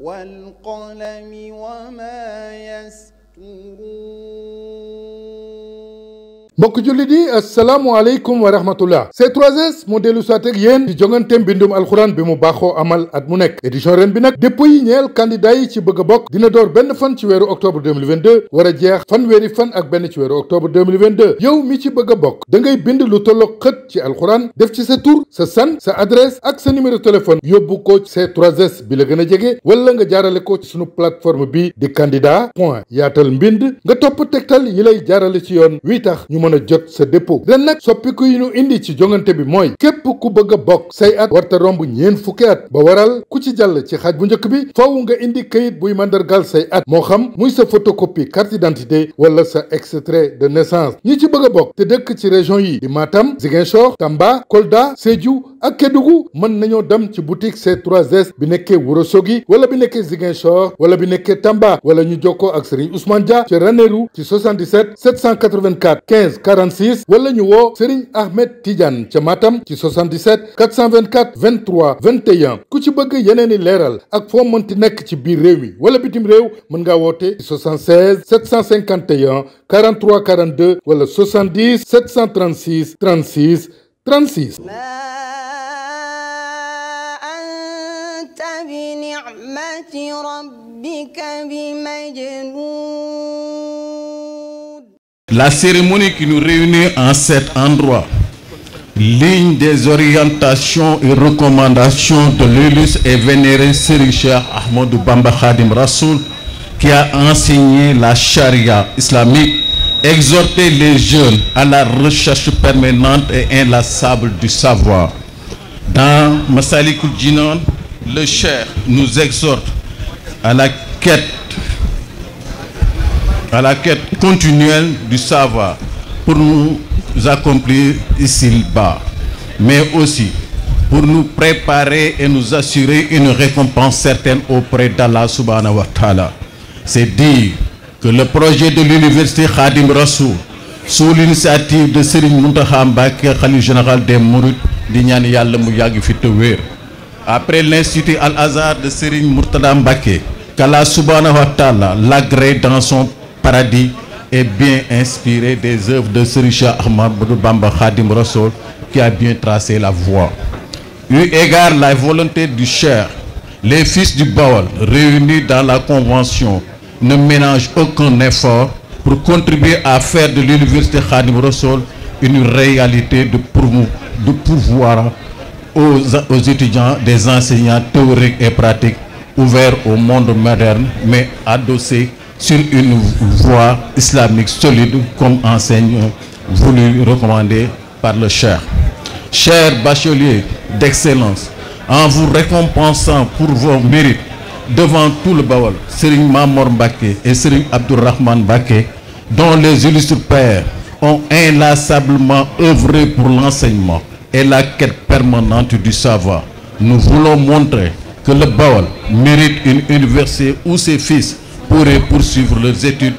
والقلم وما يسطرون. mbokk jullit yi asalaamualeykum wa rahmatullah. C3S moo dellu saat ak yéen ci jongante mbindum alxuraan bi mu baaxoo amal at mu nekk. édition ren bi nag dépôt yi ñeel candidat yi ci bëgg a bokk dina door benn fan ci weeru octobre 2022 war a jeex fanweeri fan ak benn ci weeru octobre 2022. yow mi ci bëgg a bokk da ngay bind lu tolloog xët ci alxuraan def ci sa tur sa san sa adresse ak sa numéro téléphone yóbbu ko C3S bi la gën a jege wala nga jaarale ko ci sunu plateforme bi di candidat.yaatal-mbind nga topp tegtal yi lay jaarale ci yoon wi tax ñu mën a jot sa dépôt. ren nag soppiku yi ñu indi ci jongante bi mooy képp ku bëgg a bokk say at warta romb ñeen fukki at ba waral ku ci jàll ci xaaj bu njëkk bi faaw nga indi kayit buy mandargal say at moo xam muy sa photocopie carte d'identité wala sa extrait de naissance. ñi ci bëgg a bokk te dëkk ci région yi di Matam Ziguinchor Tamba Kolda Sédhiou ak Kédougou mën nañoo dem ci boutique C3S bi nekkee Ourossogui wala bi nekkee Ziguinchor wala bi nekkee Tamba wala ñu jokkoo ak Serigne Ousmane Dia ci Ranérou ci 77 784 15 46 wala ñu woo Serigne Ahmed Tidiane ca Matam ci 77 424 23 21 ku ci bëgg yeneeni leeral ak foo mënti nekk ci biir réew mi wala bitim réew mën ngaa woote ci 76 751 43 42 wala 70 736 36 36. بنعمة ربك بمجنون. La cérémonie qui nous réunit en cet endroit, ligne des orientations et recommandations de l'illustre et vénéré Serigne Cheikh Ahmadou Bamba Khadim Rassoul, qui a enseigné la charia islamique, exhorté les jeunes à la recherche permanente et inlassable du savoir. Dans Massalikul Jinan, le Cheikh nous exhorte à la quête continuelle du savoir pour nous accomplir ici-bas, mais aussi pour nous préparer et nous assurer une récompense certaine auprès d'Allah subhanahu wa ta'ala. C'est dire que le projet de l'université Khadim Rassoul, sous l'initiative de Serigne Mountakha Mbacké, khalife général des Mourides, di ñaan Yàlla mu yàgg fi te wér. Après l'Institut Al-Azhar de Serigne Mourtada Mbacké, qu'Allah subhanahu wa ta'ala l'agrée dans son paradis et bien inspiré des œuvres de Serigne Cheikh Ahmadou Bamba Khadim Rassoul, qui a bien tracé la voie. Eu égard la volonté du Cheikh, les fils du Baol réunis dans la convention ne ménagent aucun effort pour contribuer à faire de l'université Khadim Rassoul une réalité de pouvoir aux étudiants des enseignants théoriques et pratiques ouverts au monde moderne, mais adossés sur une voie islamique solide comme enseigne voulu recommander par le Cheikh. Chers bacheliers d'excellence, en vous récompensant pour vos mérites devant tout le Baol, Serigne Mamor Mbacké et Serigne Abdourahmane Mbacké, dont les illustres pères ont inlassablement œuvré pour l'enseignement et la quête permanente du savoir, nous voulons montrer que le Baol mérite une université où ses fils pourraient poursuivre leurs études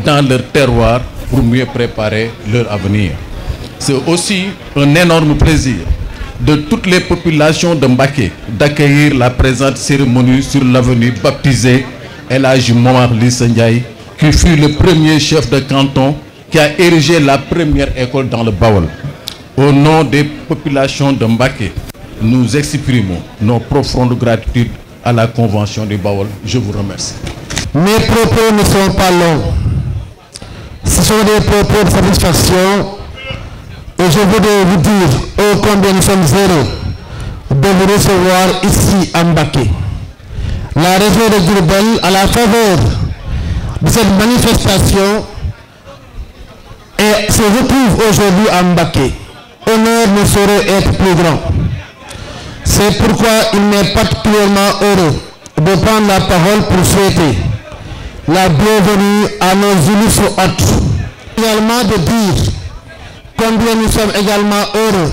dans leur terroir pour mieux préparer leur avenir. C'est aussi un énorme plaisir de toutes les populations de Mbacké d'accueillir la présente cérémonie sur l'avenue baptisée El Hadji Momar Lissa Ndiaye, qui fut le premier chef de canton qui a érigé la première école dans le Baol. Au nom des populations de Mbacké, nous exprimons nos profondes gratitudes à la Convention du Baol. Je vous remercie. Mes propos ne sont pas longs. Ce sont des propos de satisfaction et je voudrais vous dire ô combien nous sommes heureux de vous recevoir ici à Mbacké. La région de Diourbel, à la faveur de cette manifestation, se retrouve aujourd'hui à Mbacké. Honneur ne saurait être plus grand. C'est pourquoi il m'est particulièrement heureux de prendre la parole pour souhaiter la bienvenue à nos illustres hôtes. Également de dire combien nous sommes également heureux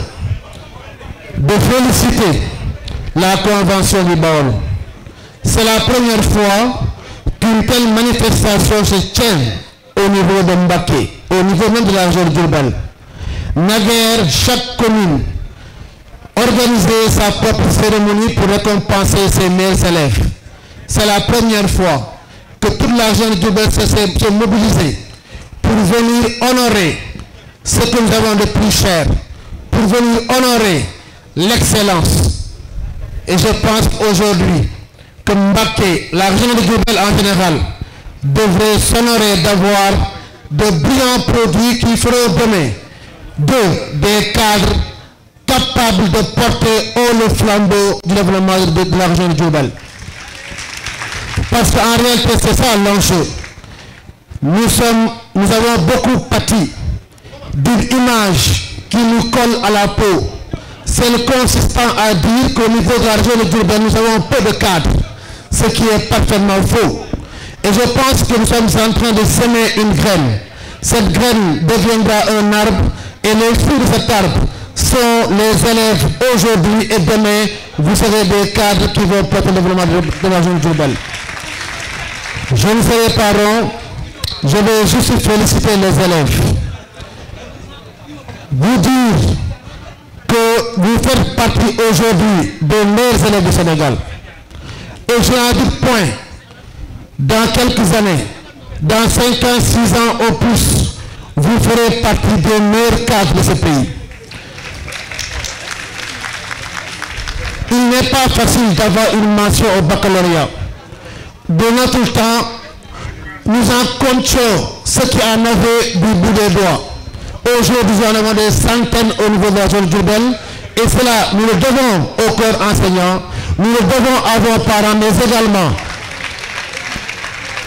de féliciter la Convention du Baol. C'est la première fois qu'une telle manifestation se tient au niveau de Mbacké, au niveau même de la région de Diourbel. Naguère, chaque commune organisait sa propre cérémonie pour récompenser ses meilleurs élèves. c'est la première fois que toute la région de Diourbel s'est mobilisée pour venir honorer ce que nous avons de plus cher, pour venir honorer l'excellence. Et je pense aujourd'hui que Mbacké, la région de Diourbel en général, devrait s'honorer d'avoir de brillants produits qui feront demain des cadres capables de porter haut le flambeau du développement de la région de Diourbel. Parce qu'en réalité, c'est ça l'enjeu. Nous avons beaucoup pâti d'une image qui nous colle à la peau. C'est le consistant à dire qu'au niveau de la région de Diourbel, nous avons peu de cadres, ce qui est parfaitement faux. Et je pense que nous sommes en train de semer une graine. Cette graine deviendra un arbre et les fruits de cet arbre sont les élèves aujourd'hui et demain, vous serez des cadres qui vont porter le développement de la région de Diourbel. Je ne serai pas long, je vais juste féliciter les élèves. Vous dire que vous faites partie aujourd'hui des meilleurs élèves du Sénégal. Et je n'en doute point, dans quelques années, dans 5 ans, 6 ans au plus, vous ferez partie des meilleurs cadres de ce pays. Il n'est pas facile d'avoir une mention au baccalauréat. De notre temps, nous en comptions ceux qui en avaient du bout des doigts. Aujourd'hui, nous en avons des centaines au niveau de la région de Diourbel. Et cela, nous le devons au corps enseignant, nous le devons à vos parents, mais également,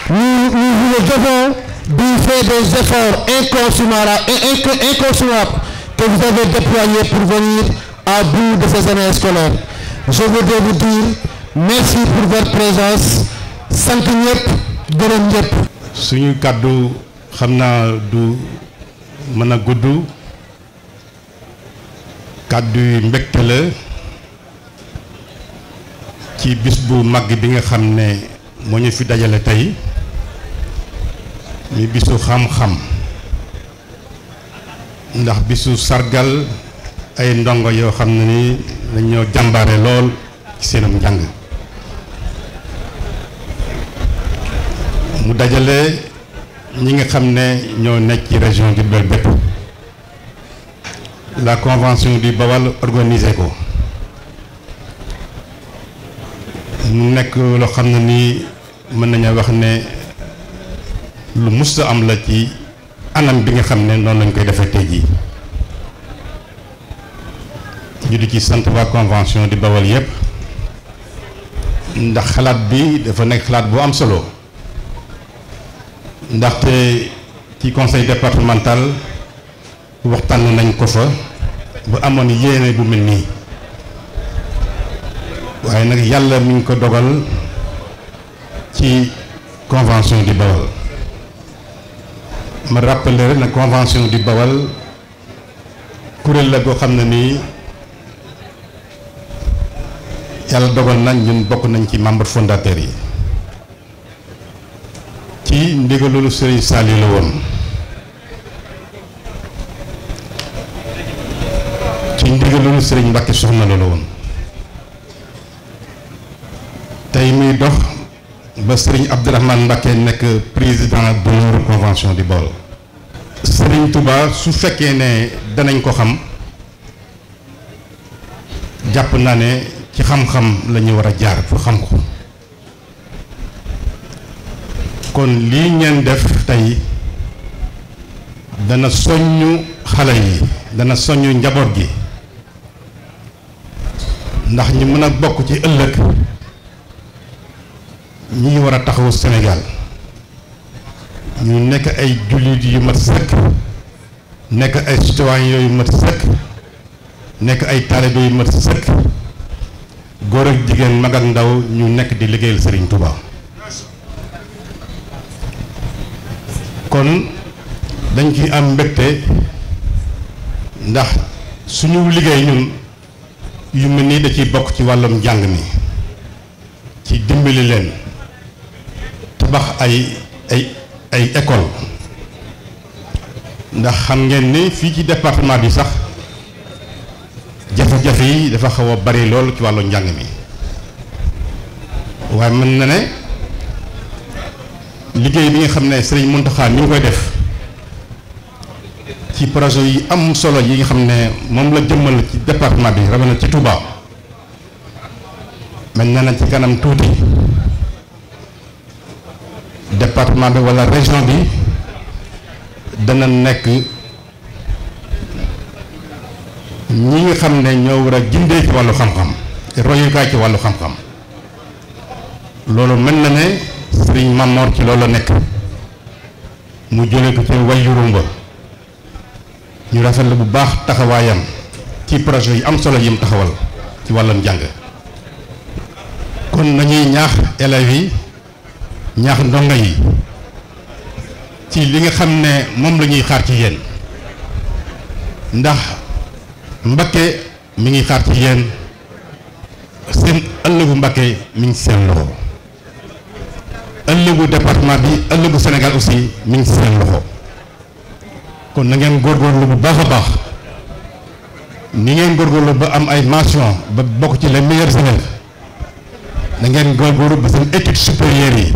nous le devons du fait des efforts inconsommables que vous avez déployés pour venir à bout de ces années scolaires. Je voudrais vous dire merci pour votre présence. Sant ñëpp, gërëm ñëpp. Suñu kàddu xam naa du mën a gudd kàddu yi mbégte la ci bis bu mag bi nga xam ne moo ñu fi dajale tey mi bisu xam-xam ndax bisu sargal ay ndongo yoo xam ne ni dañoo jàmbaare lool ci seenam njàng mu dajale ñi nga xam ne ñoo nekk ci région de Diourbel bépp la convention du Bawal organisé ko mu nekk loo xam ne nii mën nañu wax ne lu mus a am la ci anam bi nga xam ne noonu lañ koy defee tey jii ñu di ci sant waa convention di Bawal yépp ndax xalaat bi dafa nekk xalaat bu am solo ndaxte ci conseil départemental waxtaan nañ ko fa bu amoon yéene bu mel nii waaye nag yàlla mi ngi ko dogal ci convention di Bawal ma rappelé rek na convention di Bawal kuréel la goo xam ne nii yàlla dogal nañ ñun bokk nañ ci membre fondateur yi ci ndigalulu Serigne Saliou la woon ci ndigalulu Serigne Mbacké Soxna la woon tey muy dox ba Serigne Abdourahmane Mbacké nekk président d'honneur convention di Bawal Serigne Touba su fekkee ne danañ ko xam jàpp naa ne ci xam-xam la ñu war a jaar pour xam ko kon lii ngeen def tey dana soññu xale yi dana soññu njaboot gi ndax ñu mën a bokk ci ëllëg ñi war a taxawu Sénégal ñu nekk ay jullit yu mat sëkk nekk ay citoyen yu mat sëkk nekk ay taalibe yu mat sëkk góor ak jigéen mag ak ndaw ñu nekk di liggéeyal Serigne Touba kon dañ ci am mbégte ndax suñu liggéey ñun yu mel nii da ciy bokk ci wàllum njàng mi ci dimbali leen tabax ay école ndax xam ngeen ni fii ci département bi sax jafe-jafe yi dafa xaw a bari lool ci wàllu njàng mi waaye mën na ne liggéey bi nga xam ne Serigne Mountakha mi ngi koy def ci projet yi am solo yi nga xam ne moom la jëmmal ci département bi rawatina ci Touba mel na ne ci kanam tuuti département bi wala région bi dana nekk ñi nga xam ne ñoo war a gindee ci wàllu xam-xam royukaay ci wàllu xam-xam loolu mel na ne Serigne Mamor ci loolu la nekk mu jëlee ko ci wayjurum ba ñu rafetlu bu baax taxawaayam ci projet yi am solo yi mu taxawal ci wàllum jàng kon nañuy ñaax élèves yi ñaax ndongo yi ci li nga xam ne moom la ñuy xaar ci yéen ndax Mbacké mi ngi xaar ci yéen seen ëllëgu Mbacké mi ngi seen loxo ëllëgu département bi ëllëgu Sénégal aussi mi ngi seen loxo kon na ngeen góorgóorlu bu baax a baax ni ngeen góorgóorlu ba am ay mention ba bokk ci les meilleurs élèves da ngeen góorgóorlu ba seen études supérieures yi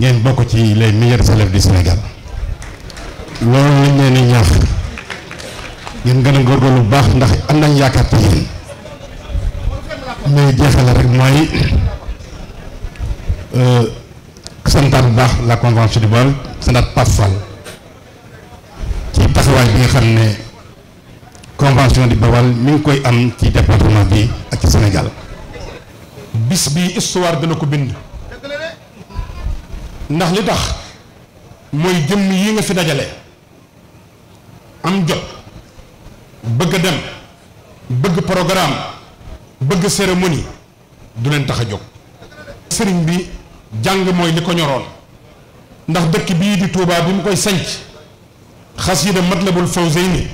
ngeen bokk ci les meilleurs élèves du Sénégal loolu lañ leen di ñaax ngeen gën a góorgóorlu bu baax ndax am nañ yaakaar ci yéen mais jeexale rek mooy santaat bu baax la convention du Baol santaat Pape Fall ci taxawaay bi nga xam ne convention du Baol mi ngi koy am ci département bi ak ci Sénégal. bis bi histoire dana ko bind ndax li tax mooy jëmm yi nga fi dajale am jot bëgg a dem bëgg programme bëgg cérémonie du leen tax a jóg. sëriñ bi jàng mooy li ko ñoroon ndax dëkk bii di Touba bi mu koy sanc xasida Matlabul Fawzayni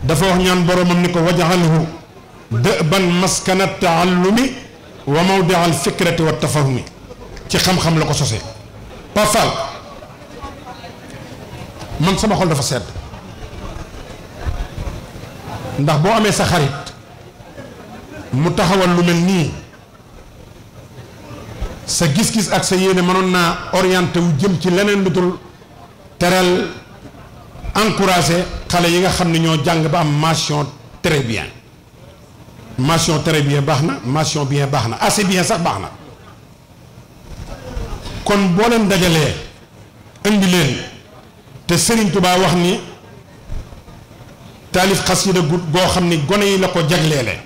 dafa wax ñaan boromam ni ko wajaxalhu dëban maskana taallumi wa mawdia al fikrati wa tafahumi ci xam-xam la ko sose Pa Fall man sama xol dafa sedd ndax boo amee sa xarit mu taxawal lu mel nii sa gis-gis ak sa yéene mënoon naa orienté wu jëm ci leneen lu dul teral encouragé xale yi nga xam ne ñoo jàng ba am mention très bien mention très bien baax na mention bien baax na assez bien sax baax na kon boo leen dajalee indi leen te Serigne Touba wax ni taalif xasida goo xam ni gone yi la ko jagleele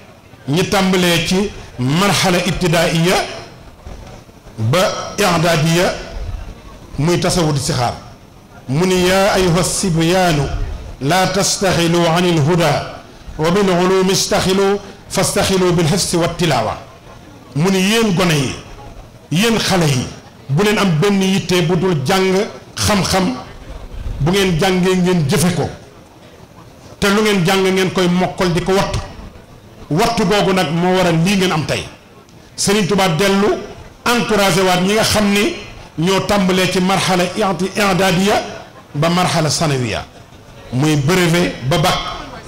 ñi tàmbalee ci marxala ibtidaaiya ba i'daadiya muy tasawud sixaar mu ni yaa ayuha sibyaanu laa tastaxilu an ilhuda wa bil ulumi istaxilu fastaxilu bil xifsi wa tilaawa mu ni yéen gone yi yéen xale yi bu leen am benn yitte bu dul jàng xam-xam bu ngeen jàngee ngeen jëfe ko te lu ngeen jàng ngeen koy mokkal di ko wattu googu nag moo waral lii ngeen am tey Serigne Touba dellu encouragé waat ñi nga xam ni ñoo tàmbalee ci marxala i'daadiya ba marxala sanawiya muy brevet ba bac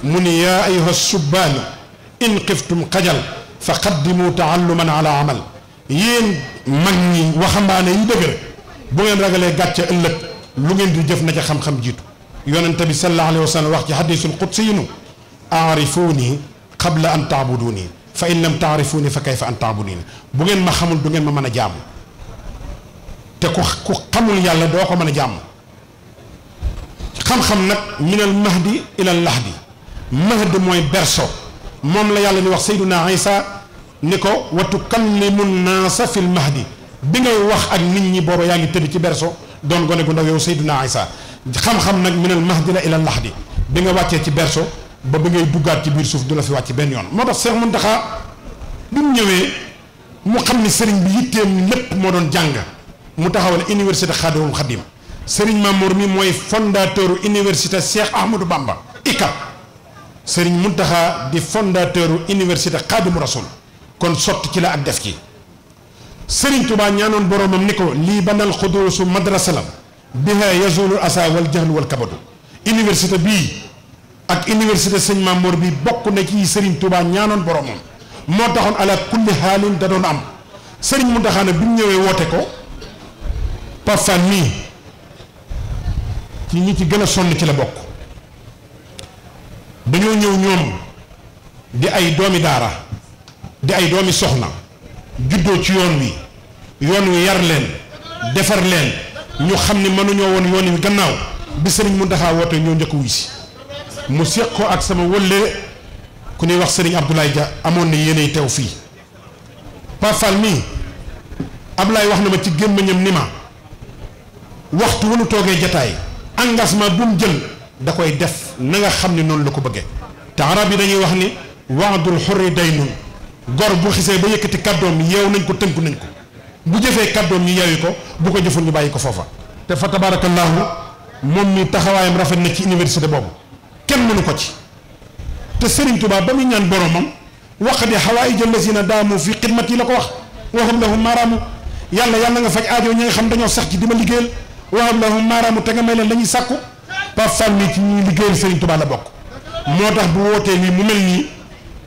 mu ni yaa ayuha subbaanu in xiftum xajal fa qaddimu taalluman ala amal yéen mag ñi waxambaane yi dëgër bu ngeen ragalee gàcce ëllëg lu ngeen di jëf na ca xam-xam jiitu yonente bi sallallahu alayhi wa sallam wax ci hadisul qudsi yinu aarifuuni qabla an taabuduuni fa in lam taarifuuni fa kayfa an taabuduuni bu ngeen ma xamul du ngeen ma mën a jaamu te ku xamul yàlla doo ko mën a jaamu xam-xam nag minal mahdi ilal lahdi mahdi mooy berso moom la yàlla ni wax sayduna isa ni ko wa tukallimu naasa fil mahdi bi ngay wax ak nit ñi booba yaa ngi tëdd ci berso doon gone gu ndaw yow sayduna isa xam-xam nag minal mahdi la ilal lahdi bi nga wàccee ci berso ba bi ngay duggaat ci biir suuf du la fi wàcc benn yoon moo tax Seex Muntaxa bi mu ñëwee mu xam ni sëriñ bi yitteem lépp moo doon jàng mu taxawal université Xaadimul Xadim sëriñ Mamour mi mooy fondateur université Cheikh Ahmadou Bamba ICAP sëriñ Muntaxa di fondateur université Xaadimu Rasul kon sotti ci la ak def ci sëriñ Touba ñaanoon boromam ni ko lii banal xuduusu madrasa la biha yazulu asa wal jahlu wal kabadu université bii ak université sëñ Mamour bi bokk na ci sëriñ Touba ñaanoon boromam moo taxoon ala kulli xaalin da doon am sëriñ Mountakha nag bi mu ñëwee woote ko Pape Fall mii ci ñi ci gën a sonn ci la bokk. dañoo ñëw ñoom di ay doomi daara di ay doomi soxna juddoo ci yoon wi yar leen defar leen ñu xam ne mënuñoo woon yoon wi gannaaw bi sëriñ Mountakha woote ñoo njëkk wuy si mu seq ko ak sama wëlle ku ñuy wax sëriñ Abdoulaye Dia amoon na yéenay teew fii Pape Fall mii Abdoulaye wax na ma ci gémmiñam ni ma waxtu wu nu toogee jataay engagement bu mu jël da koy def na nga xam ne noonu la ko bëggee te arab yi dañuy wax ni waadul xurri daynun gor bu xisee ba yëkkati kàddoom yeew nañ ko tënku nañ ko bu jëfee kàddoom ñu yeewi ko bu ko jëful ñu bàyyi ko foofa te fa tabaarakallaahu moom mi taxawaayam rafet na ci université boobu kenn mënu ko ci te Serigne Touba ba muy ñaan boromam waqdi hawaa'ija llaziina daamu fi xidmati la ko wax waxam lahum maaraamu yàlla nga faj aajo ñi nga xam dañoo sax ci di ma liggéeyal waxam lahum maaraamu te nga may leen la ñuy sàkku Pape Fall mi ci ñuy liggéeyal Serigne Touba la bokk moo tax bu wootee nii mu mel nii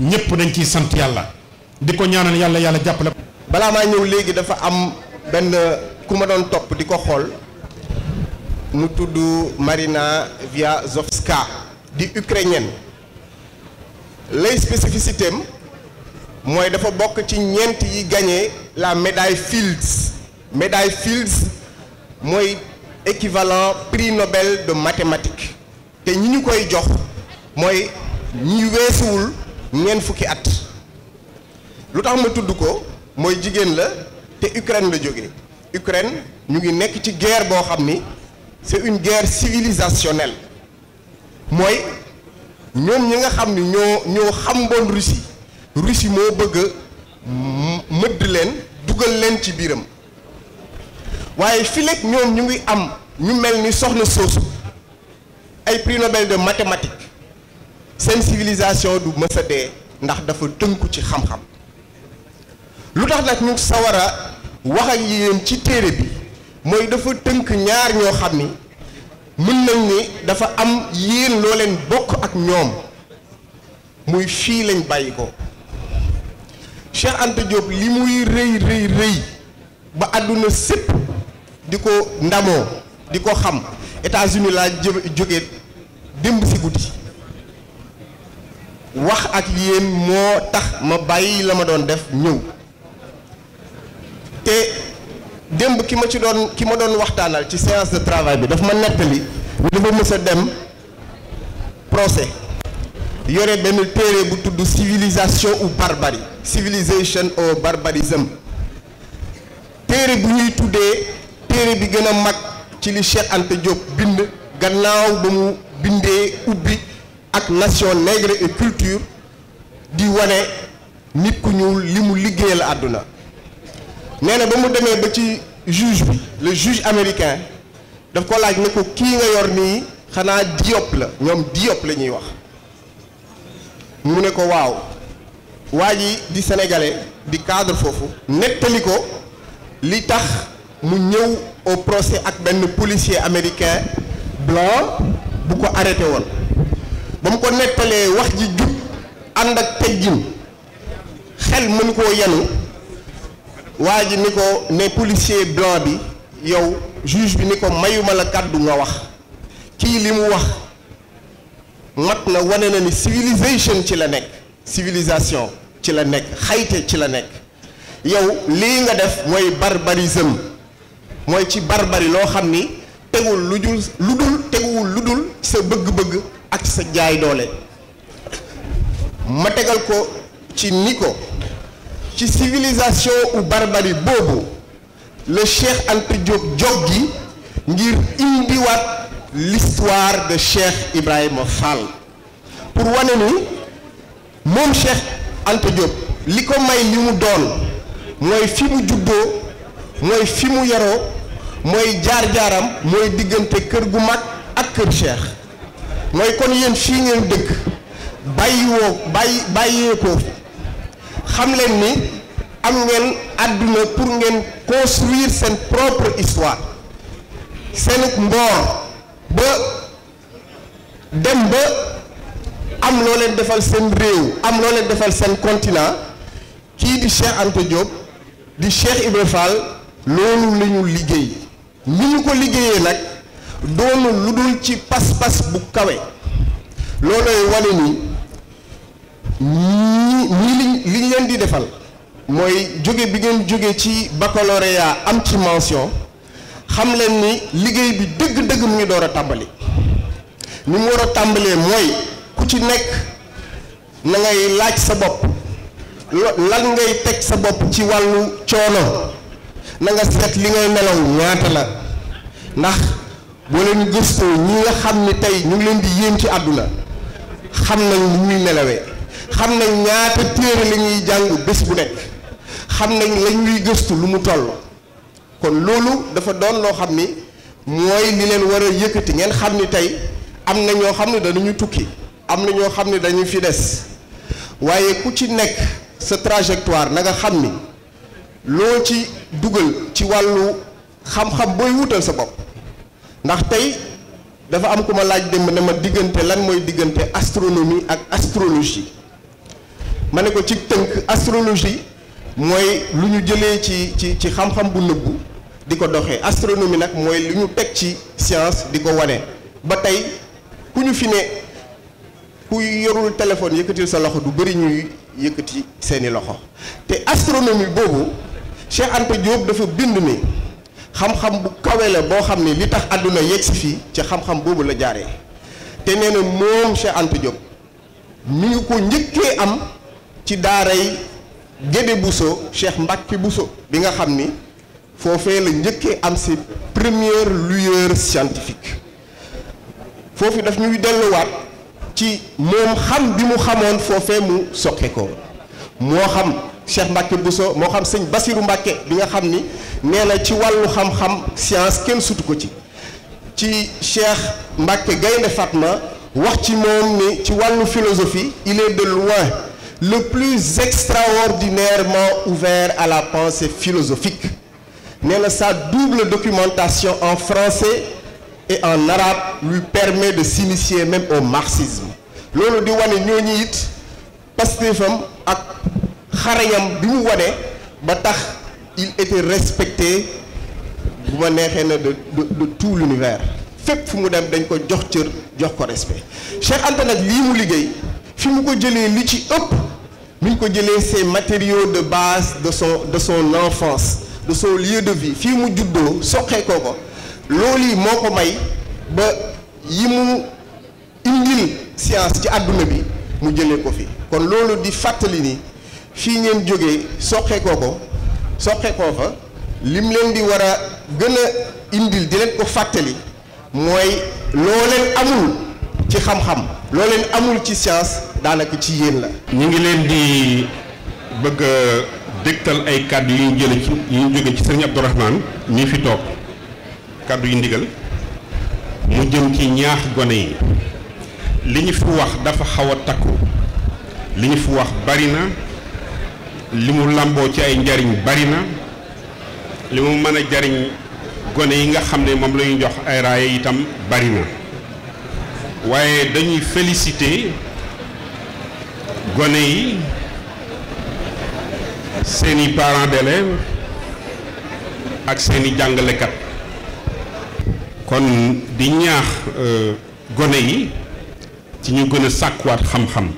ñëpp dañ ciy sant yàlla di ko ñaanal yàlla jàppale. balaa maa ñëw léegi dafa am benn ku ma doon topp di ko xool mu tudd Marina Viazovska di ukrainienne lay spécificité am mooy dafa bokk ci ñeent yi gagné la médaille Fields mooy équivalent prix Nobel de mathématiques te ñi ñu koy jox mooy ñi weesuwul ñeent fukki at lu tax ma tudd ko mooy jigéen la te Ukraine la jóge Ukraine ñu ngi nekk ci guerre boo xam ni c'est une guerre civilisationnelle mooy ñoom ñi nga xam ni ñoo xamboon Russie moo bëgg a mëdd leen dugal leen ci biiram waaye fileeg ñoom ñu ngi am ñu mel ni soxna soosu ay prix Nobel de mathématiques seen civilisation du mës a dee ndax dafa tënku ci xam-xam lu tax nag ñu sawar a wax ak yéen ci téere bi mooy dafa tënk ñaar ñoo xam ni mën nañ ni dafa am yéen loo leen bokk ak ñoom muy fii lañ bàyyi ko Cheikh Anta Diop li muy rëy ba àdduna sépp di ko ndamoo di ko xam États-Unis laa jóge démb si guddi wax ak yéen moo tax ma bàyyi la ma doon def ñëw te démb ki ma doon waxtaanal ci séance de travail bi dafa ma nettali ni dafa mës a dem procès yore benn téere bu tudd civilisation ou barbarie civilisation or barbarism téere bu ñuy tuddee téere bi gën a mag ci li Cheikh Anta Diop bind gannaaw ba mu bindee ubbi ak nation nègre et culture di wane nit ku ñuul li mu liggéeyal àdduna nee na ba mu demee ba ci juge bi le juge américain daf ko laaj ne ko kii nga yor nii xanaa Diop la ñoom Diop la ñuy wax mu ne ko waaw waa ji di sénégalais di cadre foofu nettali ko li tax mu ñëw au procès ak benn policier américain blanc bu ko arrêté woon ba mu ko nettalee wax ji jub ànd ak teggin xel mënu koo yenu waa ji ni ko ne policier blanc bi yow juge bi ni ko mayuma la kàddu nga wax kii li mu wax mat na wane na ni civilisation ci la nekk civilisation ci la nekk xayte ci la nekk yow lii nga def mooy barbarisme mooy ci barbarie loo xam ni teguwul lu dul sa bëgg-bëgg ak sa jaay doole ma tegal ko ci ni ko ci civilisation ou barbarie boobu le Cheikh Anta Diop jog gi ngir indiwaat l'histoire de Cheikh Ibrahima Fall pour wane ni moom Cheikh Anta Diop li ko may li mu doon mooy fi mu juddoo mooy fi mu yaroo mooy jaar-jaaram mooy diggante kër gu mag ak kër Cheikh mooy kon yéen fii ngeen dëkk bàyyee ko xam leen ni am ngeen àdduna pour ngeen construire seen propre histoire seen mboor ba dem ba am loo leen defal seen réew am loo leen defal seen continent kii di Cheikh Anta Diop di Cheikh Ibra Fall loolu la ñu liggéey ni ñu ko liggéeyee nag doonu lu dul ci pas-pas bu kawe loolooy wane ni ñii li ñu leen di defal mooy jóge bi ngeen jóge ci baccalauréat am ci mention xam leen ni liggéey bi dëgg-dëgg mu ngi door a tàmbali ni mu war a tàmbalee mooy ku ci nekk na ngay laaj sa bopp lan ngay teg sa bopp ci wàllu coono na nga seet li ngay nelaw ñaata la ndax boo leen gëstoo ñi nga xam ni tey ñu ngi leen di yéem ci àdduna xam nañ ni ñuy nelawee xam nañ ñaata téere la ñuy jàng bés bu nekk xam nañ la ñuy gëstu lu mu toll kon loolu dafa doon loo xam ni mooy li leen war a yëkkati ngeen xam ni tey am na ñoo xam ne danañu tukki am na ñoo xam ne dañu fi des waaye ku ci nekk sa trajectoire na nga xam ni loo ci dugal ci wàllu xam-xam booy wutal sa bopp ndax tey dafa am ku ma laaj démb ne ma diggante lan mooy diggante astronomie ak astrologie ma ne ko ci tënk astrologie mooy lu ñu jëlee ci xam-xam bu nëbbu di ko doxee astronomie nag mooy lu ñu teg ci science di ko wane ba tey ku ñu fi ne ku yorul téléphone yëkkatil sa loxo du bëri ñuy yëkkati seeni loxo te astronomie boobu Cheikh Anta Diop dafa bind ni xam-xam bu kawe la boo xam ne li tax àdduna yegg si fii ci xam-xam boobu la jaaree te nee na moom Cheikh Anta Diop mi ngi ko njëkkee am ci daaray Gédé Bousso Cheikh Mbacke Bousso bi nga xam ni foofee la njëkkee am si première lueur scientifique foofu daf ñuy delluwaat ci moom xam bi mu xamoon foofee mu soqe ko moo xam Cheikh Mbacke Bousso moo xam sëñ Bassirou Mbacke bi nga xam ni nee na ci wàllu xam-xam science kenn sutu ko ci Cheikh Mbacke Gaynde Fatma wax ci moom ni ci wàllu philosophie il est de loin le plus extraordinairement ouvert à la pensée philosophique nee na sa double documentation en français et en arabe lui permet de s'initier même au marxisme loolu di wane ñooñu it pastéefam ak xarayam bi mu wane ba tax il était respecté bu ma neexee na de tout l'univers fépp fu mu dem dañ ko jox cër jox ko respect Cheikh Anta nag lii mu liggéey fi mu ko jëlee li ci ëpp mi ngi ko jëlee ces matériaux de base de son enfance de son lieu de vie fii mu juddoo soqee ko loolu yi moo ko may ba yi mu indil science ci àdduna bi mu jëlee ko fi kon loolu di fàttali ni fii ngeen jógee soqee ko fa lim leen di war a gën a indil di leen ko fàttali mooy loo leen amul ci xam-xam loo leen amul ci science daanaka ci yéen la. ñu ngi leen di bëgg a dégtal ay kàddu yu ñu jële ci yu ñu jóge ci sëriñ Abdourahmane ñi fi toog kàddu yu ndigal mu jëm ci ñaax gone yi li ñu fi wax dafa xaw a takku li ñu fi wax bari na li mu làmboo ci ay njariñ bari na li mu mën a jariñ gone yi nga xam ne moom la ñuy jox ay raaya itam bari na waaye dañuy féliciter gone yi seeni parents d'élèves ak seeni jàngalekat kon di ñaax gone yi ci ñu gën a sàkkuwaat xam-xam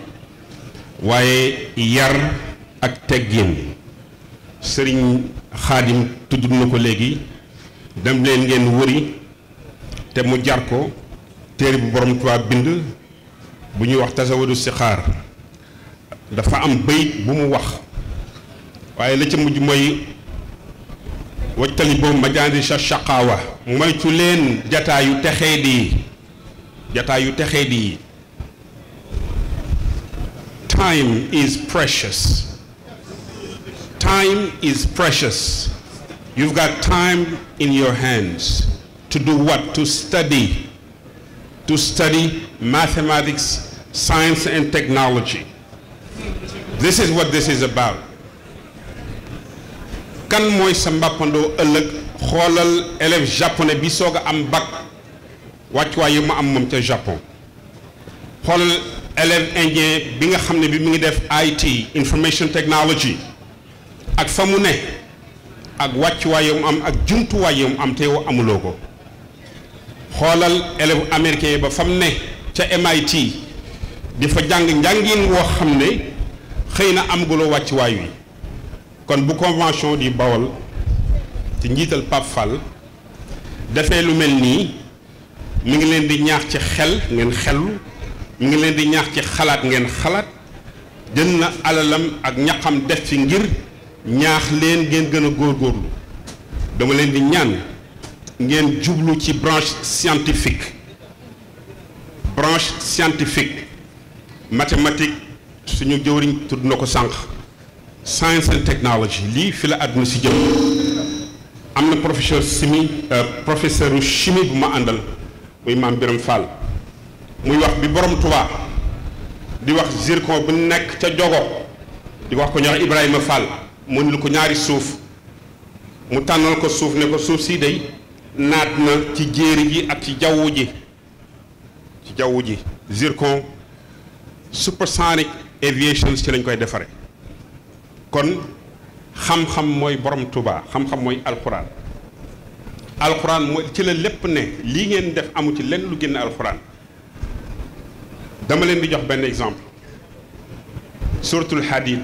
waaye yar ak teggin sëriñ Xaadim tudd na ko léegi dem leen ngeen wëri te mu jar ko téere bu borom Tuubaa bind bu ñuy wax tasawudu sixaar dafa am bayit bu mu wax waaye la ca mujj mooy wajtali boobu ma jaandi sa shaqaawa moytu leen jataayu texee di yi time is precious. Time is precious. You've got time in your hands to do what? To study mathematics, science and technology. This is what this is about. Kan mooy sa mbappandoo ëllëg xoolal élève japonais bi soog a am bac wàccuwaay yi mu am moom ca Japon xoolal élève indien bi nga xam ne bi mu ngi def IT information technology ak fa mu ne ak wàccuwaay mu am ak jumtuwaay mu am te yow amuloo ko xoolal élève américain yi ba fam ne ca MIT di fa jàng njàngin woo xam ne xëy na amaguloo wàccuwaay wi kon bu convention di Bawol ci njiital Pape Fall defee lu mel nii mi ngi leen di ñaax ci xel ngeen xellu mi ngi leen di ñaax ci xalaat ngeen xalaat jël na alalam ak ñaqam def ci ngir ñaax leen ngeen gën a góorgóorlu dama leen di ñaan ngeen jublu ci branche scientifique mathématique suñu jëwriñ tudd na ko sànq science and technology lii fi la àdduna si jëm am na professeur chimie bu ma àndal muy maam Biram Fall muy wax bi borom Tuubaa di wax zircon bu nekk ca jogo di wax ko ñaar Ibrahima Fall mu ni lu ko ñaari suuf mu tànnal ko suuf ne ko suuf si day naat na ci jéeri ji ak ci jawwu ji zircon supersonic aviation ci lañ koy defare kon xam-xam mooy borom Tuubaa xam-xam mooy alxuraan mooy ci la lépp ne lii ngeen def amu ci lenn lu génn alxuraan dama leen di jox benn exemple suratul Hadid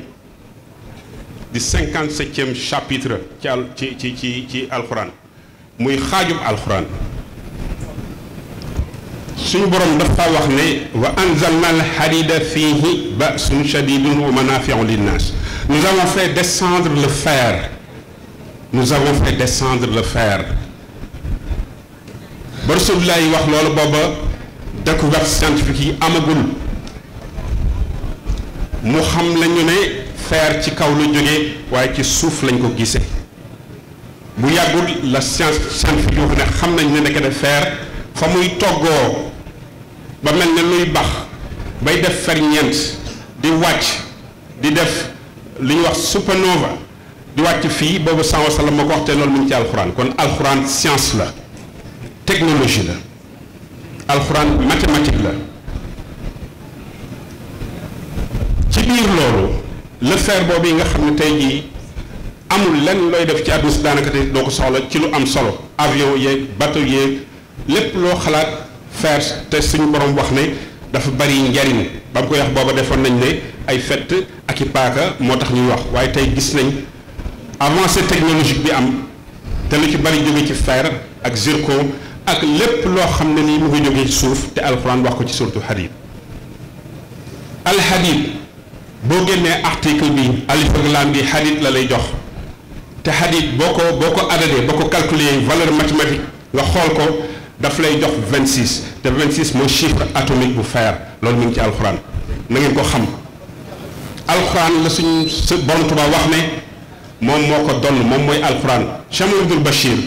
di 57e chapitre ci alxuraan muy xaajub alxuraan suñu borom dafa wax ne wa anzalna al hadida fihi ba'sun shadidun wa manafi'u linnas nous avons fait descendre le fer ba Rasulullah yi wax loolu booba découverte scientifique yi amagul mu xam lañu ne fer ci kaw la jógee waaye ci suuf lañ ko gisee bu yàggul la scientifique yoo xam ne xam nañ ne ndekete fer fa muy toggoo ba mel ne luy bax bay def ferñeent di wàcc di def li ñuy wax supernova di wàcc fii boobu sallallahu alayhi wa sallam moo ko wax te loolu mu ngi ci alxuraan kon alxuraan science la technologie la alxuraan mathématique la ci biir loolu le fer boobu yi nga xam ne tey jii amul lenn looy def ci àdduna si daanaka te doo ko soxla ci lu am solo avion yeeg bateau yeeg lépp loo xalaat fer te suñu borom wax ne dafa bari njariñ ba mu koy wax booba defoon nañ ne ay fett ak i paaka moo tax ñuy wax waaye tey gis nañ avancée technologique bi am te lu ci bari jóge ci fer ak zircon ak lépp loo xam ne nii mu ngi jógee ci suuf te alxuraan wax ko ci suratu Hadid alhadid boo génnee article bi alif ak laam bi hadid la lay jox te hadid boo ko adadee boo ko calculer valeur mathématique nga xool ko daf lay jox 26 te 26 mooy chiffre atomique bu fer loolu mu ngi ci alxuraan na ngeen ko xam alxuraan la suñ borom Tuubaa wax ne moom moo ko donn moom mooy alxuraan Cheikh Mouhamadoul Bachir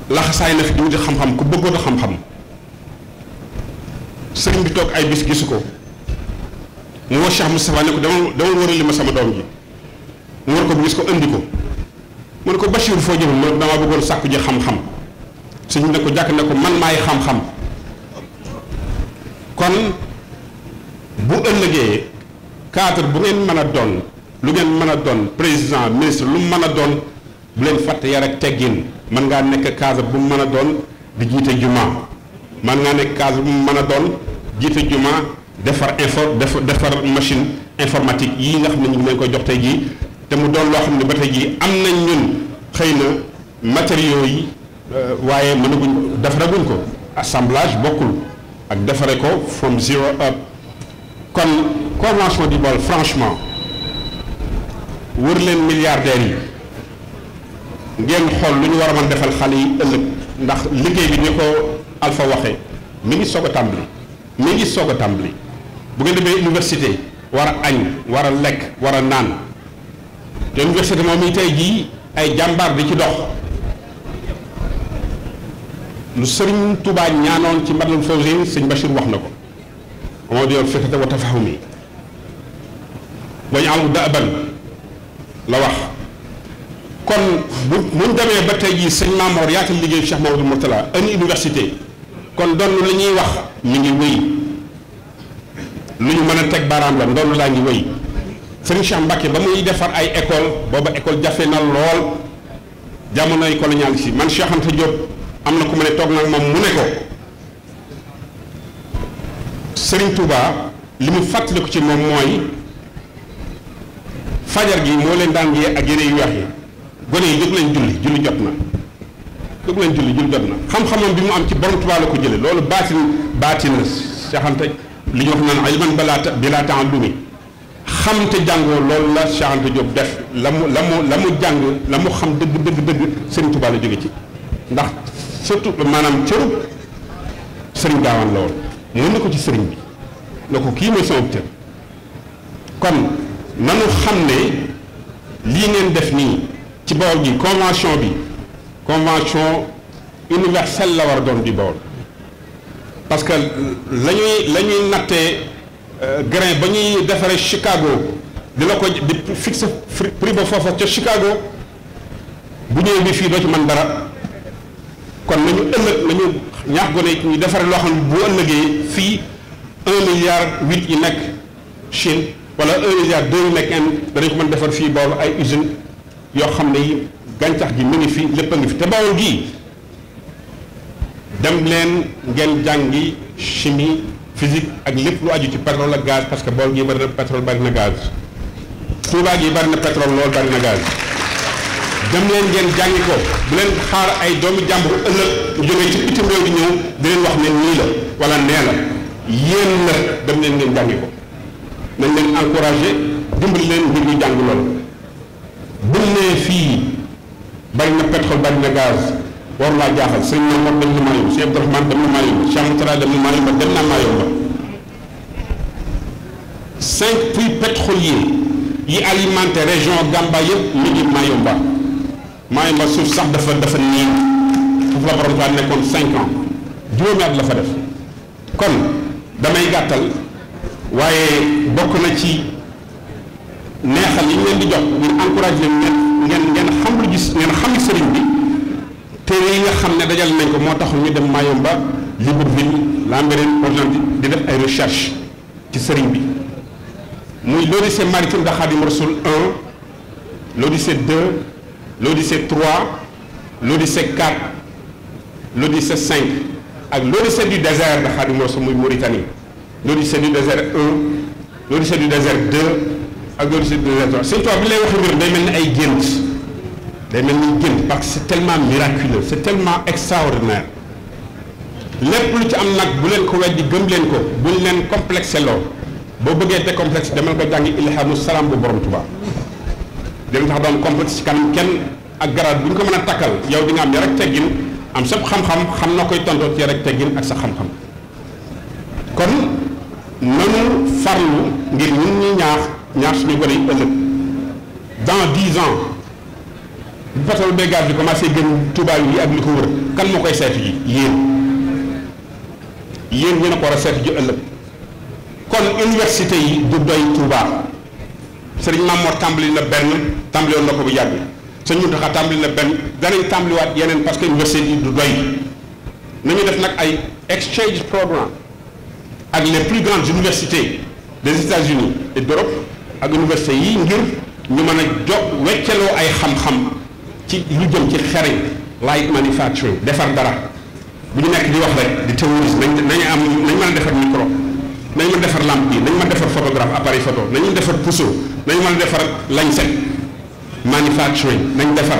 laxasaay na fi di wuti xam-xam ku bëggoon a xam-xam sëriñ bi toog ay bis gisu ko mu woo Cheikh Moustapha ne ko dama wërali ma sama doom ji mu war ko bu gis ko indi ko mu ne ko Bachir foo jëm ma dama bëggoon sàkku ji xam-xam sëñ ne ko jàkk ne ko man maay xam-xam kon bu ëllëgee cadre bu ngeen mën a doon lu ngeen mën a doon président ministre lu mu mën a doon bu leen fàtte yar ak teggin mën ngaa nekk cadre bu mu mën a doon di jiite juma mën ngaa nekk cadre bu mu mën a doon jiite juma defar defar machine informatique yii nga xam ne ñu ngi leen koy jox tey jii te mu doon loo xam ne ba tey jii am nañ ñun xëy na matériaux yi waaye mënaguñ defaraguñ ko assemblage bokkul ak defare ko from zero up kon convention du Baol franchement wër leen milliardaires yi ngeen xool lu ñu war a mën defal xale yi ëllëg ndax liggéey bi ni ko Alpha waxee mi ngi soog a tàmbali bu ngeen demee université war a añ war a lekk war a naan te université moom i tey jii ay jàmbaar di ci dox lu sëriñ Touba ñaanoon ci Matlabul Fawzayni sëñ Bachir wax na ko moo di yoon fikrata wa tafahumi ba ñu am daaban la wax kon buñ demee ba tey jii sëñ Maamoor yaatal liggéey Cheikh Mamadou Mourtala une université kon doon li ñuy wax mi ngi wéy lu ñu mën a teg baaraam la ndoonu laa ngi wéy Serigne Cheikh Mbacké ba muy defar ay école booba école jafe na lool jamonoy colonial si man Cheikh Anta Diop am na ku ma ne toog nag moom mu ne ko Serigne Touba li mu fàttaliku ci moom mooy fajar gi moo leen daan yee ak yeneen yu wax yi gone yi jóg leen julli jot na jóg leen julli jot na xam-xamam bi mu am ci borom Touba la ko jële loolu baatin la Cheikh Anta li ñu wax naan ilman bilaa ta'allumi xam te jàngoo loolu la Cheikh Anta Diop def la mu jàng la mu xam dëgg Serigne Touba la jóge ci ndax surtout maanaam cëru Serigne Gaawaan la woon mën na ko ci Serigne bi na ko kii mooy sama cër kon nanu xam ne lii ngeen def nii ci Bawol gi convention universelle la war a doon di Bawol parce que la ñuy nattee grain ba ñuy defaree Chicago di la ko di fixe prix ba foofa ca Chicago bu ñëwee bi fii doo ci mën dara kon nañu ñaax gone yi ñu defaree loo xam ne bu ëllëgee fii 1,8 milliard yi nekk Chine wala 1,2 milliard yi nekk Inde danañ ko mën defar fii Bawol ay usine yoo xam ne yi gàncax gi mu ngi fi lépp a ngi fi te Bawol gii dem leen ngeen jàngi chimie physique ak lépp lu aju ci pétrole ak gaz parce que Bawol gii bari na pétrole bari na gaz Touba gii bari na pétrole lool bari na gaz dem leen ngeen jàngi ko bu leen xaar ay doomi jàmbur ëllëg ñu jógee ci bitim réew di ñëw di leen wax ne nii la wala nee la yéen la dem leen ngeen jàngi ko nañ leen encouragé dimbali leen ngir ñu jàng lool buñ nee fii bari na pétrole bari na gaz war laa jaaxal sëñ Mamour dem na Mayumba Cheikh Abdourahmane dem na Mayumba Cheikh Moutara dem na Mayumba dem na Mayumba 5 puits pétroliers yi alimenté région Gamba yëpp mi ngi Mayumba suuf sax dafa niin foofu la borom taa nekkoon 5 ans juróomi at la fa def kon damay gàttal waaye bokk na ci neexal yi ñu leen di jox ngeen encouragé leen ngeen xam lu gis ngeen xam sëriñ bi téere yi nga xam ne dajal nañ ko moo tax ñu dem Mayumba Libreville Lambaréné Argentine di def ay recherche ci sëriñ bi muy l'Odyssée maritime de Khadim Rassoul 1 l'Odyssée 2 l'Odyssée 3 l'Odyssée 4 l'Odyssée 5 ak l'Odyssée du désert de Khadim Rassoul muy Mauritanie l'Odyssée du désert 1 l'Odyssée du désert 2 ak l'Odyssée du désert 3 Sëñ Tuubaa bi lay wax mbir day mel ni ay gént day mel ni gént parce que c'est tellement miraculeux c'est tellement extraordinaire lépp lu ci am nag bu leen ko weddi gëm leen ko buñ leen complexé loo boo bëggee te complexe demal ko jàngi ilhamu salaam bu borom Tuubaa dina tax doon complexe ci kanam kenn ak garaat bu ñu ko mën a takkal yow di nga am yar ak teggin am sa xam-xam xam na koy tontoo ci yar ak teggin ak sa xam-xam kon nanu farlu ngir ñun ñi ñaax suñu gone yi ëllëg dans 10 ans bu pétrole bee gaz bi commencé gën Touba yi ak li ko wër kan moo koy seetu ji yéen ñeen a ko war a seetu ji ëllëg kon université yi du doy Touba Sëriñ Mamoor tàmbali na benn tàmbali woon na ko bu yàgg Sëriñ Muntaxa tàmbali na benn danañ tàmbaliwaat yeneen parce que université yi du doy nañu def nag ay exchange programme ak les plus grandes universités des États-Unis et d'Europe ak université yi ngir ñu mën a wecceloo ay xam-xam ci lu jëm ci xereñ light manufacturing defar dara bu ñu nekk di wax rek di théorie nañ mën a defar micro nañ mën a defar lampe yi nañ mën a defar photographe appareil photo nañ mën a defar puso nañ mën a defar lañset manufacturing nañ defar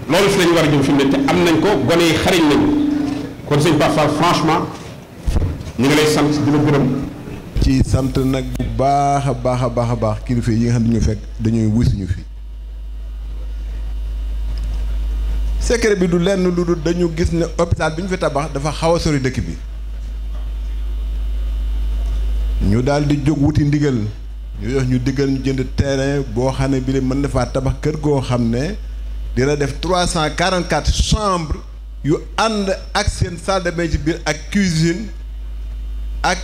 loolu fi lañ war a jëm fi mu ne te am nañ ko gone yi xariñ nañu kon sëñ Pape Fall franchement ñu ngi lay sant di la gërëm ci sant nag bu baax a baax kilifa yi nga xam ne ñu fekk dañuy wusuñu fi secret bi du lenn lu dul dañu gis ne hôpital bi ñu fi tabax dafa xaw a sori dëkk bi ñu daal di jóg wuti ndigal ñu jox ñu diggal ñu jënd terrain boo xam ne bi le mën na faa tabax kër goo xam ne dina def 344 chambres yu ànd ak seen salle de bain ci biir ak cuisine ak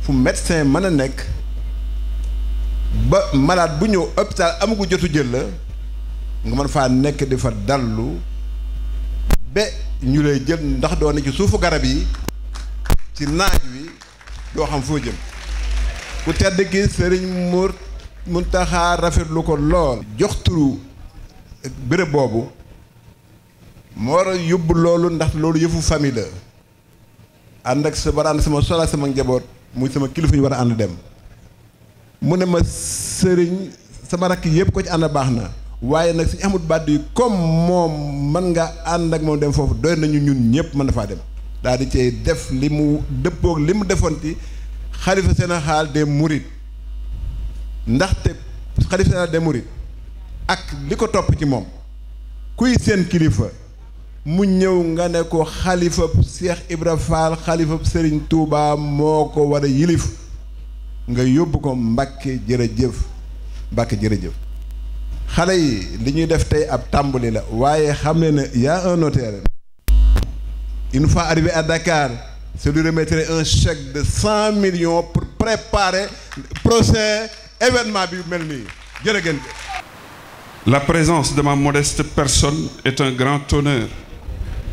fu médecin mën a nekk ba malade bu ñëw hôpital amagu jotu jël la nga mën faa nekk di fa dallu ba ñu lay jël ndax doon na ci suufu garab yi ci naaj wi doo xam foo jëm ku tedd ki Sëriñ Muntaxa rafetlu ko lool jox turu béréb boobu moo war a yóbbu loolu ndax loolu yëfu famille la ànd ak sa war a ànd sama sol ak sama njaboot muy sama kilifa ñu war a ànd dem mu ne ma sëriñ sama rakk yëpp ko ci ànd baax na waaye nag suñu amut bàdd yi comme moom mën nga ànd ak moom dem foofu doy nañu ñun ñëpp mën na faa dem daal di cay def li mu dëppoog li mu defoon ci xalifa général des mourides ndaxte xalifa général des mourides ak li ko topp ci moom kuy seen kilifa mu ñëw nga ne ko xalifa Cheikh Ibra Fall xalifa Serigne Touba moo ko war a yilif nga yóbbu ko Mbàkke jërëjëf Mbàkke jërëjëf xale yi li ñuy def tey ab tàmbali la waaye xam ne ne y a un notaire une fois arrivé à Dakar c'est lui remettre un chèque de 100 millions pour préparer prochain événement bi mel nii jërëgën. La présence de ma modeste personne est un grand honneur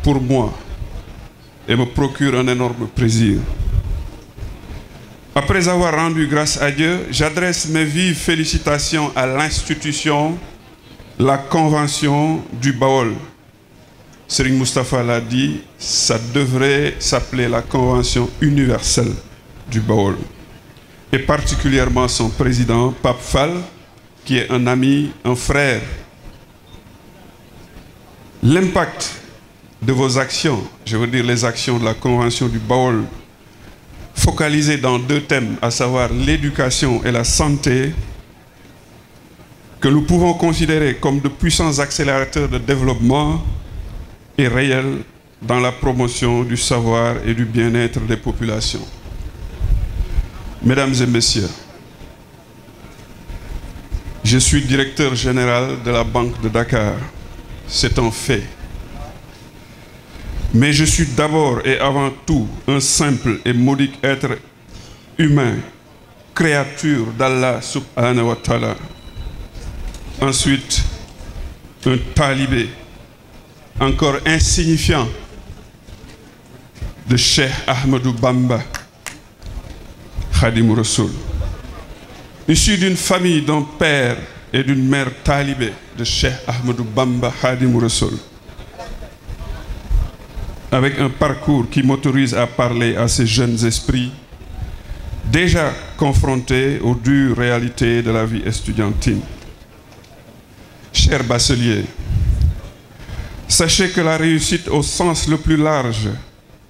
pour moi et me procure un énorme plaisir. Après avoir rendu grâce à Dieu, j'adresse mes vives félicitations à l'institution, la Convention du Baol. Serigne Moustapha l'a dit, ça devrait s'appeler la Convention universelle du Baol. Et particulièrement son président, Pape Fall, qui est un ami, un frère. L'impact de vos actions, je veux dire les actions de la Convention du Baol, focalisées dans deux thèmes, à savoir l'éducation et la santé, que nous pouvons considérer comme de puissants accélérateurs de développement, est réel dans la promotion du savoir et du bien-être des populations. Mesdames et messieurs, je suis directeur général de la Banque de Dakar. C'est un fait. Mais je suis d'abord et avant tout un simple et modique être humain, créature d'Allah subhanahu wa ta'ala. Ensuite, un talibé, encore insignifiant, de Cheikh Ahmadou Bamba, Khadim Rassoul. Issu d'une famille d'un père et d'une mère talibé de Cheikh Ahmadou Bamba, Khadim Rassoul. Avec un parcours qui m'autorise à parler à ces jeunes esprits, déjà confrontés aux dures réalités de la vie estudiantine. Chers bacheliers, sachez que la réussite au sens le plus large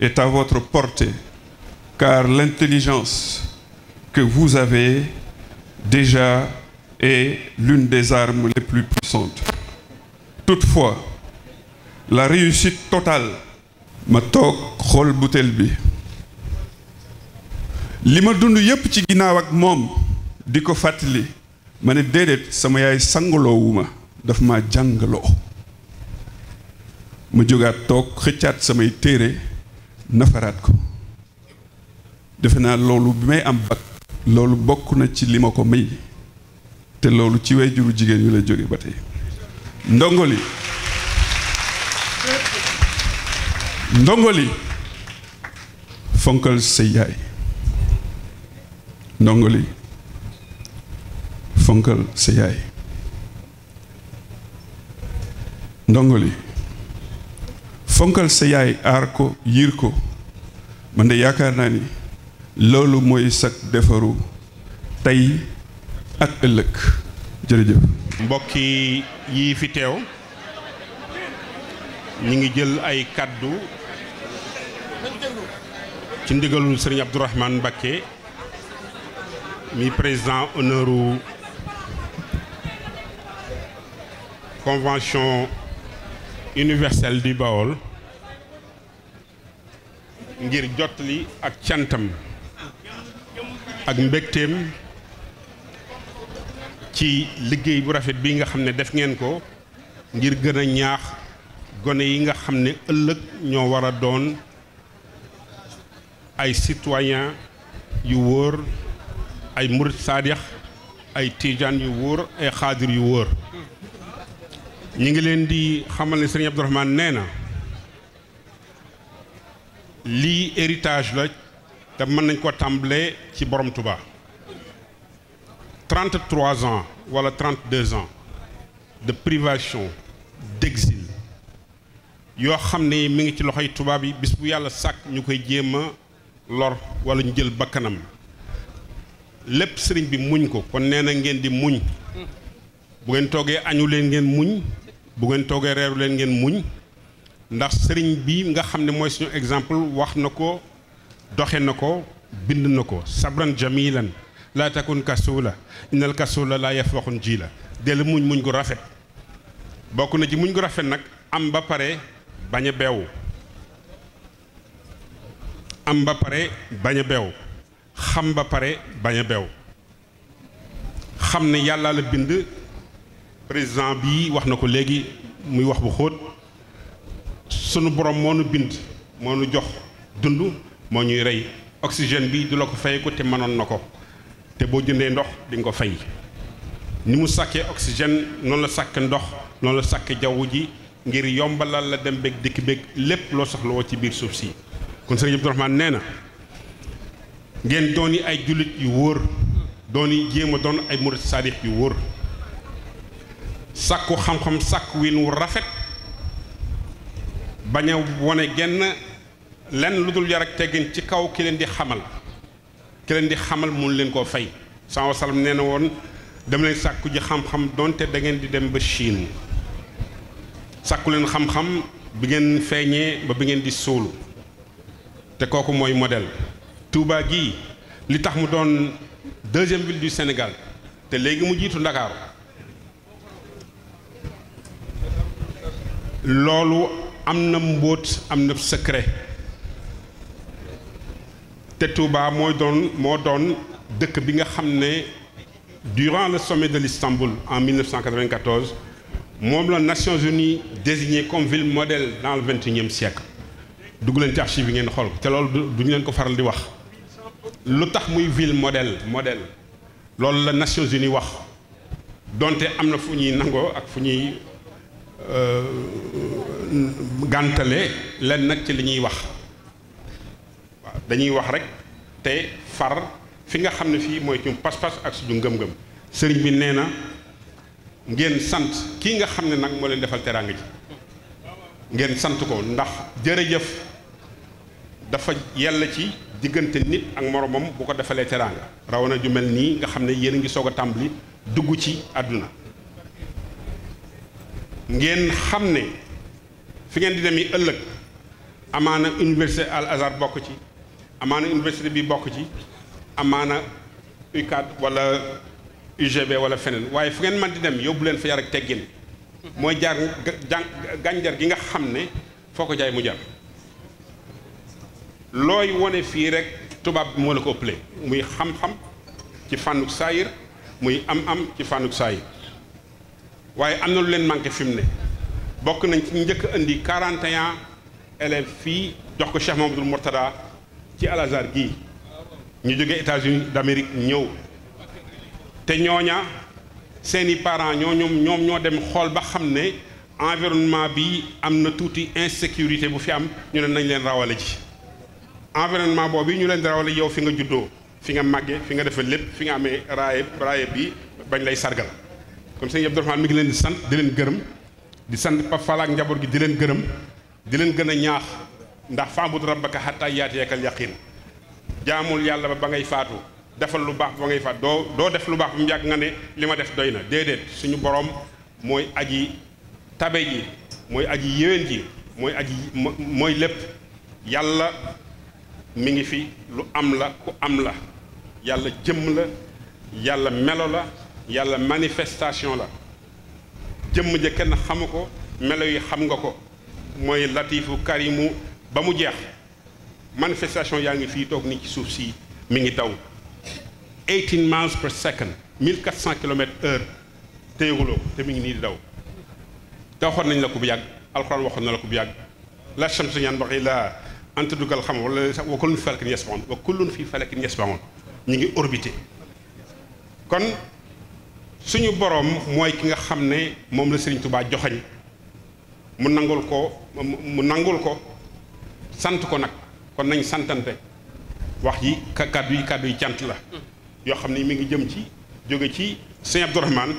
est à votre portée, car l'intelligence que vous avez déjà est l'une des armes les plus puissantes. Toutefois, la réussite totale ma toog xool butéel bi li ma dund yépp ci ginnaaw ak moom di ko fàttali ma ne déedéet sama yaay sangaloowuma daf ma jàngaloo ma jógaat toog xëccaat samay téere nafaraat ko defe naa loolu bi may am bac loolu bokk na ci li ma ko may te loolu ci waajuru jigéen yu la jóge ba tey ndongoli fonkal sa yaay ndongoli fonkal sa yaay ndongoli fonkal sa yaay aar ko yiir ko man de yaakaar naa ni loolu mooy sag defaru tey ak ëllëg jërëjëf. mbokki yi fi teew ñi ngi jël ay kàddu ci ndigalul Serigne Abdourahmane Mbacké mi président honneur convention universelle du Baol ngir jotli ak cantam ak mbégteem ci liggéey bu rafet bi nga xam ne def ngeen ko ngir gën a ñaax gone yi nga xam ne ëllëg ñoo war a doon ay citoyen yu wóor ay murit saadix ay tijaan yu wóor ay xaadir yu wóor ñi ngi leen di xamal ne Serigne Abdourahmane nee na lii héritage la te mën nañ ko tàmbalee ci borom Touba 33 ans wala 32 ans de privation d'exil yoo xam ne mi ngi ci loxoy tubaab yi bis bu yàlla sàkk ñu koy jéem a lor wala ñu jël bakkanam lépp sëriñ bi muñ ko kon nee na ngeen di muñ bu ngeen toogee añu leen ngeen muñ bu ngeen toogee reeru leen ngeen muñ ndax sëriñ bi nga xam ne mooy suñu exemple wax na ko doxe na ko bind na ko sabran jamilan laa takun kasula innal kasula laa yafwaxun ji la dellu muñ gu rafet bokk na ci muñ gu rafet nag am ba pare bañ a beew am ba pare bañ a beew xam ba pare bañ a beew xam ne yàlla la bind président bi wax na ko léegi muy wax bu xóot sunu borom moo nu bind moo nu jox dund moo ñuy rey oxygène bi du la ko fay ko te mënoon na ko te boo jëndee ndox di nga ko fay ni mu sàkkee oxygène noonu la sàkke ndox noonu la sàkke jaww ji ngir yombalal la dem beeg dikk beeg lépp loo soxla woo ci biir suuf si kon sëriñ Abdourahmane nee na ngeen dooni ay jullit yu wóor dooni jéem a doon ay murid saadix yu wóor sàkku xam-xam sàkku wiin wu rafet bañ a wone genn lenn lu dul yar ak teggin ci kaw ki leen di xamal mun leen koo fay sallallahu alayhi wa sallam nee na woon dem leen sàkku ji xam-xam donte da ngeen di dem ba Chine sàkku leen xam-xam bi ngeen feeñee ba bi ngeen di suulu te kooku mooy modèle Touba gii li tax mu doon deuxième ville du Sénégal te léegi mu jiitu Ndakaaru loolu am na mbóot am na secret te Touba moo doon dëkk bi nga xam ne durant le sommet de l'Istanbul en 1994 moom la Nations Unies désigné comme ville modèle dans le 21e siècle dugg leen ci archive yi ngeen xool te loolu duñu leen ko faral di wax lu tax muy ville modèle loolu la Nations Unies wax donte am na fu ñuy nangoo ak fu ñuy gàntale leen nag ci li ñuy wax waaw dañuy wax rek te far fi nga xam ne fii mooy ci pas-pas ak suñu ngëm-ngëm sëriñ bi nee na ngeen sant kii nga xam ne nag moo leen defal teraanga ji ngeen sant ko ndax jërëjëf dafa yàlla ci diggante nit ak moromam bu ko defalee teraanga rawana ju mel nii nga xam ne yéen a ngi soog a tàmbali dugg ci àdduna ngeen xam ne fi ngeen di dem yi ëllëg amaana université Al Azhar bokk ci amaana université bi bokk ci amaana UCAD wala UGB wala feneen waaye fu ngeen mën di dem yóbbu leen fa yar ak teggin mooy jaar gànjar gi nga xam ne foo ko jaay mu jar looy wone fii rek tubaab bi moo la ko ëppale muy xam-xam ci fànnuk saayir muy am ci fànnuk saayir waaye am na lu leen manqué fi mu ne bokk nañ ci njëkk a indi 41 élèves fii jox ko Cheikh Mamadou Mourtada ci Al Azhar gii ñu jógee États-Unis d'Amérique ñëw te ñooña seeni parents ñoom ñoo dem xool ba xam ne environnement bi am na tuuti insécurité bu fi am ñu ne nañ leen rawale ji environnement boobu ñu leen di rawale yow fi nga juddoo fi nga màggee fi nga defee lépp fi nga amee raaye bi bañ lay sargal kon sëñ Abdourahmane mi ngi leen di sant di leen gërëm di sant Pape Fall ak njaboot gi di leen gërëm di leen gën a ñaax ndax fa'bud rabbaka hattaa ya'tiyakal yaqiin jaamul yàlla ba ngay faatu defal lu baax ba ngay faatu doo def lu baax ba mu yàgg nga ne li ma def doy na déedéet suñu borom mooy aji tabe ji mooy aji yéwén ji mooy lépp yàlla mi ngi fi lu am la ku am la yàlla jëmm la yàlla melo la yàlla manifestation la jëmm ja kenn xamu ko melo yi xam nga ko mooy latifu karimu ba mu jeex manifestation yaa ngi fii toog ni ci suuf si mi ngi daw 18 miles per second 1400 kilomètres/heure téyeguloo ko te mi ngi nii di daw te waxoon nañ la ko bu yàgg alxuraan waxoon na la ko bu yàgg la shamsu yanbaghi lahaa an tudrika al-qamar wala wa kullun fii falakin yasbahuun wa kullun fii falakin yasbahuun ñu ngi orbité kon suñu boroom mooy ki nga xam ne moom la Serigne Touba joxañ mu nangul ko sant ko nag kon nañ santante wax ji kàddu yi cant la yoo xam ne mi ngi jëm ci jóge ci sëñ Abdourahmane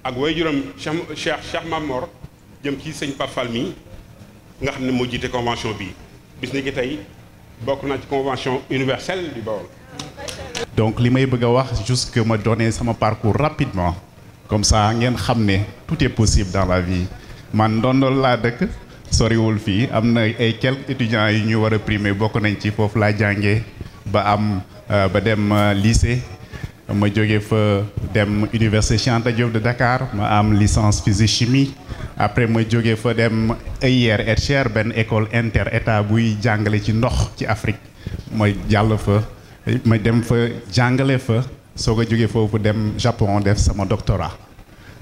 ak waajuram Cheikh Mamor jëm ci sëñ Pape Fall mi nga xam ne moo jiite convention bi bis ni ki tey bokk naa ci convention universelle du Baol. Donc li may bëgg a wax juste que ma donner sama parcours rapidement comme ça ngeen xam ne tout est possible dans la vie man Ndondol laa dëkk soriwul fii am na ay quelques étudiants yu ñu war a primer bokk nañ ci foofu laa jàngee ba dem lycée ma jóge fa dem université Cheikh Anta Diop de Dakar ma am licence physique chimie après ma jóge fa dem EIR Etcher benn école inter état buy jàngale ci ndox ci Afrique ma jàll fa ma dem fa jàngale fa soog a jóge foofu dem Japon def sama doctorat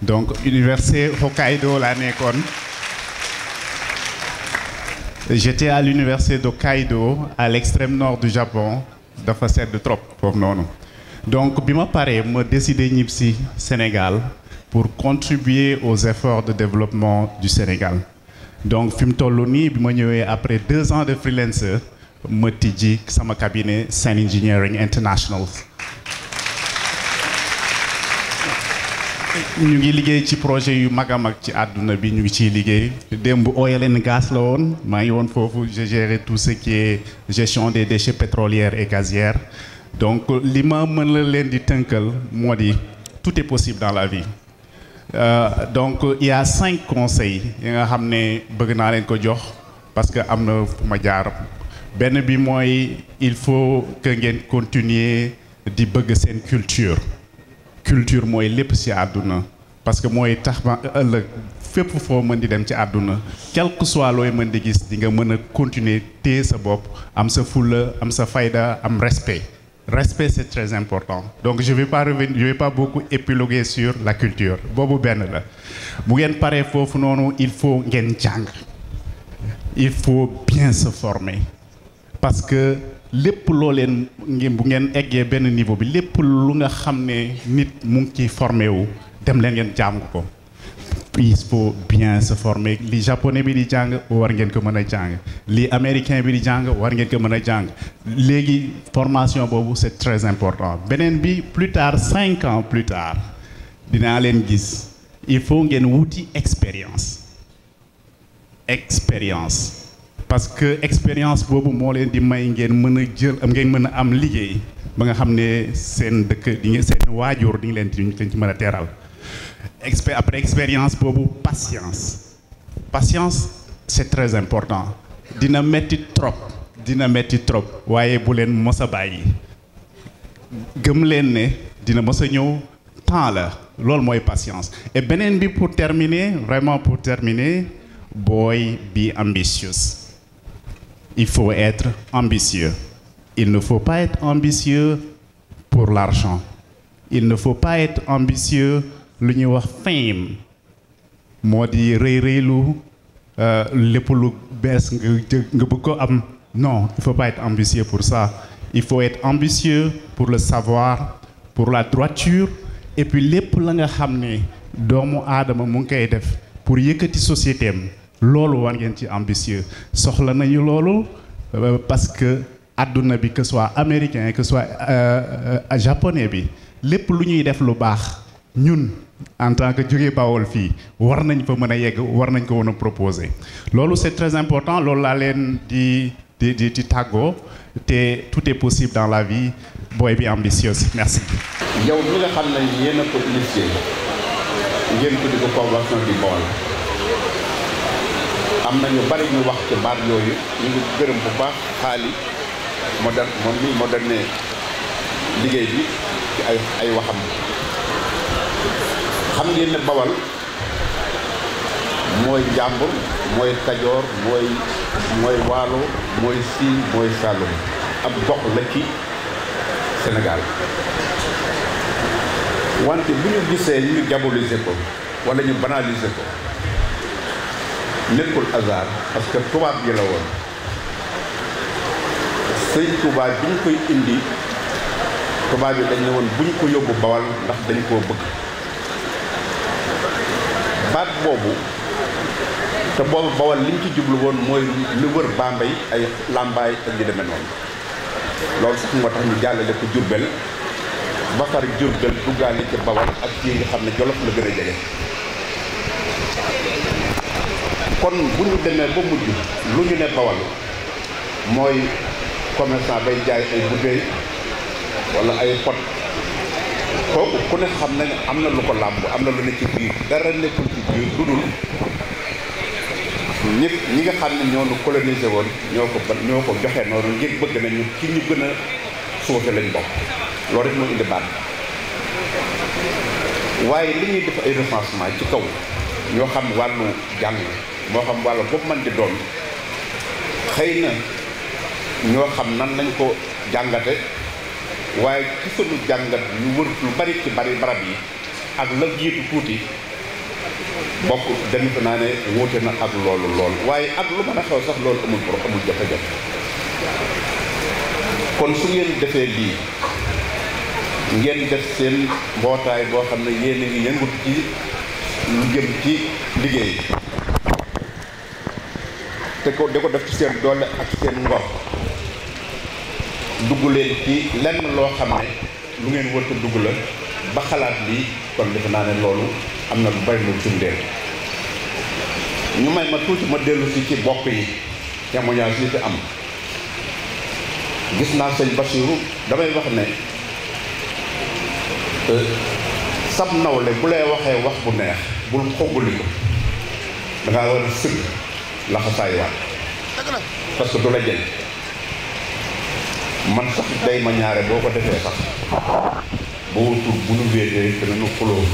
donc université Hokkaido laa nekkoon. J'étais à l'université d'Hokkaido à l'extrême nord du Japon dafa sedd trop foofu noonu donc bi ma paree ma décidé ñibbisi Sénégal pour contribuer aux efforts de développement du Sénégal donc fi mu toll nii bi ma ñëwee après 2 ans de freelancer ma tijji sama cabinet Sen Engineering International. ñu ngi liggéey ci projet yu mag a mag ci àdduna bi ñu ngi ciy liggéey démb oil and gas la woon maa ngi woon foofu je gérais tout ce qui est gestion des déchets pétrolières et gazières donc li ma mën la leen di tënkal moo di tout est possible dans la vie donc il y a 5 conseils yi nga xam ne bëgg naa leen ko jox parce que am na fu ma jaar benn bi mooy il faut que ngeen continuer di bëgg seen culture mooy lépp ci àdduna parce que mooy tax ma ëllëg fépp foo mën di dem ci àdduna quel que soit looy mën di gis di nga mën a continuer téye sa bopp am sa fulla am sa fayda am respect c'est très important donc je vais pas beaucoup épiloguer sur la culture boobu benn la bu ngeen paree foofu noonu il faut ngeen jàng il faut bien se former parce que lépp loo leen bu ngeen eggee benn niveau bi lépp lu nga xam ne nit mu ngi ciy formé wu dem leen ngeen jàng ko il faut bien se former li japonais bi di jàng war ngeen ko mën a jàng li américain bi di jàng war ngeen ko mën a jàng léegi formation boobu c'est très important beneen bi plus tard 5 ans plus tard dinaa leen gis il faut ngeen wuti expérience parce que expérience boobu moo leen di may ngeen mën a jël ngeen mën a am liggéey ba nga xam ne seen dëkk di seen waajur di leen ci mën a teeral après expérience boobu patience c'est très important dina metti trop waaye bu leen mos a bàyyi gëm leen ne dina mos a ñëw temps la loolu mooy patience et beneen bi pour terminer boy be ambitious. Il faut être ambitieux. Il ne faut pas être ambitieux pour l'argent. Il ne faut pas être ambitieux lu ñuy wax fame moo di rëylu lépp lu bees nga bëgg ko am non il faut pas être ambitieux pour ça. Il faut être ambitieux pour le savoir, pour la droiture et puis lépp la nga xam ne doomu aadama mu ngi koy def pour yëkkati société am loolu war ngeen ci ambitieux soxla nañu loolu parce que adduna bi que soit américain que soit japonais bi lépp lu ñuy def lu baax ñun en tant que jóge Bawol fii war nañ fa mën a yegg war nañ ko mën a proposer loolu c'est très important loolu laa leen di tàggoo te tout est possible dans la vie booy bi ambitieuse merci. yow mi nga xam ne yéen a ko initié ngeen tuddi ko convention du Baol am na ñu bari ñu wax ci baat yooyu ñu ngi gërëm bu baax xaali moderne liggéey bi ci ay waxam xam ngeen ne Bawol mooy Njàmbur mooy Kajoor mooy Waalo mooy Siin mooy Saalum ab gox la ci Sénégal wante bu ñu gisee ñu diaboliser ko wala ñu banaliser ko nekkul hasard parce que tubaab yi la woon sëñ tubaab bi ñu koy indi tubaab yi dañ ne woon bu ñu ko yóbbu Bawal ndax dañ koo bëgg baat boobu te boobu Bawal liñ ci jublu woon mooy lu wër Bambey ay Lambaay ak li demee noonu loolu sax moo tax ñu jàllale ko Jurbel ba far Jurbel duggaale ci Bawol ak yi nga xam ne Jolof la gën a jege. kon bu ñu demee ba mujj lu ñu ne Bawol mooy commerçant bay jaay ay bouteilles wala ay pot kooku ku ne xam na ne am na lu ko làmb am na lu ne ci biir dara nekkul ci biir lu dul ñi nga xam ne ñoo nu colonisé woon ñoo ko joxe noonu ngir bëgg nañu ci ñu gën a suufe lañ bokk loolu rek moo indi baat waaye li ñuy def ay recensement ci kaw ñoo xam wàllu jàng moo xam wàllu boobu man di doon xëy na ñoo xam nan lañ ko jàngate waaye ci sunu jàngat ñu wër lu bari ci bari barab yi ak la jiitu tuuti bokk defe naa ne wuute na ak loolu lool waaye ak lu mën a xew sax loolu amul jafe-jafe kon su ngeen defee lii ngeen def seen mbootaay boo xam ne yéen a ngi yëngut ci lu jëm ci liggéey te ko da ko def ci seen doole ak seen ngor dugg leen ci lenn loo xam ne lu ngeen wërta dugg la ba xalaat lii kon defe naa ne loolu am na lu bari lu firndeel ñu may ma tuuti ma dellu si ci bokk yi témoignage yi fi am gis naa sëñ Bassirou damay wax ne sab nawle bu lay waxee wax bu neex bul xoggali ko dangaa war a sëgg laxasaay waat parce que du la jël man sax day ma ñaare boo ko defee sax boo wutul bu nu wéetee te nu xuloo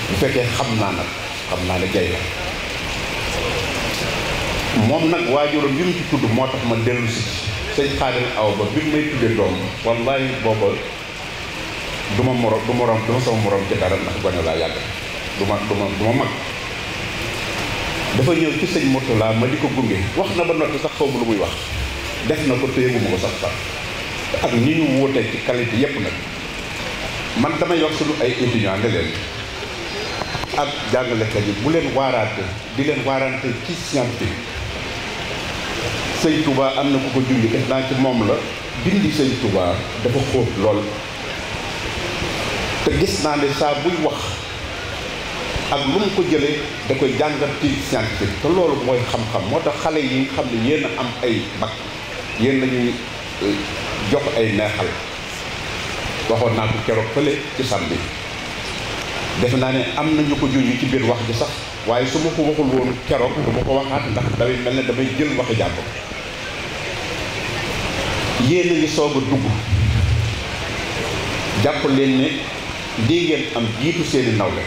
bu fekkee xam naa ne jay la moom nag waajuram bi mu ci tudd moo tax ma dellu si sëñ Xaadim Awa Ba bi may tuddee doom wallahi booba du ma sama morom ci dara ndax gone laa yàgg du ma mag dafa ñëw ci sëñ Mourtala ma di ko gunge wax na ba noppi sax xaw ma lu muy wax def na ko téyeguma ko sax ak ñi ñu wuute ci qualité yépp nag man damay wax suñu ay étudiants ne leen ak jàngalekat yi bu leen waaraate di leen waarante ci scientifique sëñ Touba am na ku ko junj def naa ci moom la bindi sëñ Touba dafa xóot lool te gis naa ne saa buy wax ak lu mu ko jëlee da koy jàngat ci scientifique te loolu mooy xam-xam moo tax xale yi nga xam ne yéen a am ay bac yéen lañuy jox ay neexal waxoon naa ko keroog fële ci samedi defe naa ne am na ñu ko junj ci biir wax ji sax waaye su ma ko waxul woon keroog du ma ko waxaat ndax damay mel ne damay jël waxi jàpp yéen a ngi soog a dugg jàpp leen ne lii ngeen am jiitu seeni nawle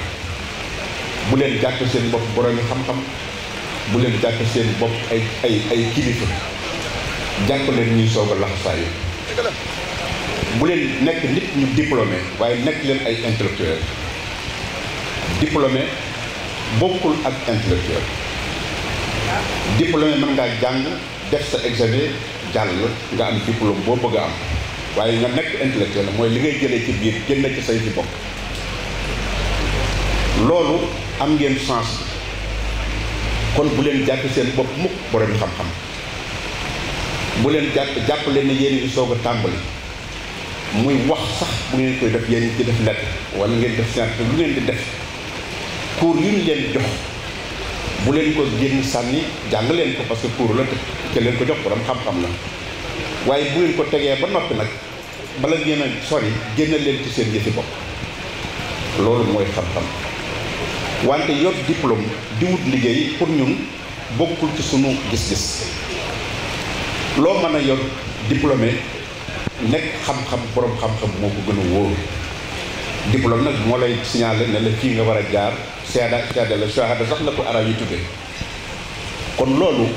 bu leen jàpp seen bopp boroomi xam-xam bu leen jàpp seen bopp ay kilifa jàpp leen ñuy soog a laxasaayu bu leen nekk nit ñu diplômé waaye nekk leen ay intellectuel diplômé bokkul ak intellectuel diplômé mën ngaa jàng def sa examen jàll nga am diplôme boo bëgg a am waaye nga nekk intellectuel mooy li ngay jëlee ci biir génn ci say fi bopp loolu am ngeen chance kon bu leen jàpp seen bopp mukk borom xam-xam bu leen jàpp leen ne yéen ngi soog a tàmbali muy wax sax bu ngeen koy def yéen ci def lettre wala ngeen def science lu ngeen di def cours yu ñu leen jox bu leen ko génn sànni jàng leen ko parce que cours la te leen ko jox borom xam-xam la waaye bu ngeen ko tegee ba noppi nag bala ngeen a sori génn leen ci seen yëfi bopp loolu mooy xam-xam wante yor diplôme di wut liggéey pour ñun bokkul ci sunu gis-gis loo mën a yor diplômé nekk xam-xam borom xam-xam moo ko gën a wóor diplôme nag moo lay signalé ne la fii nga war a jaar seeda la shahada sax la ko arab yi tuddee kon loolu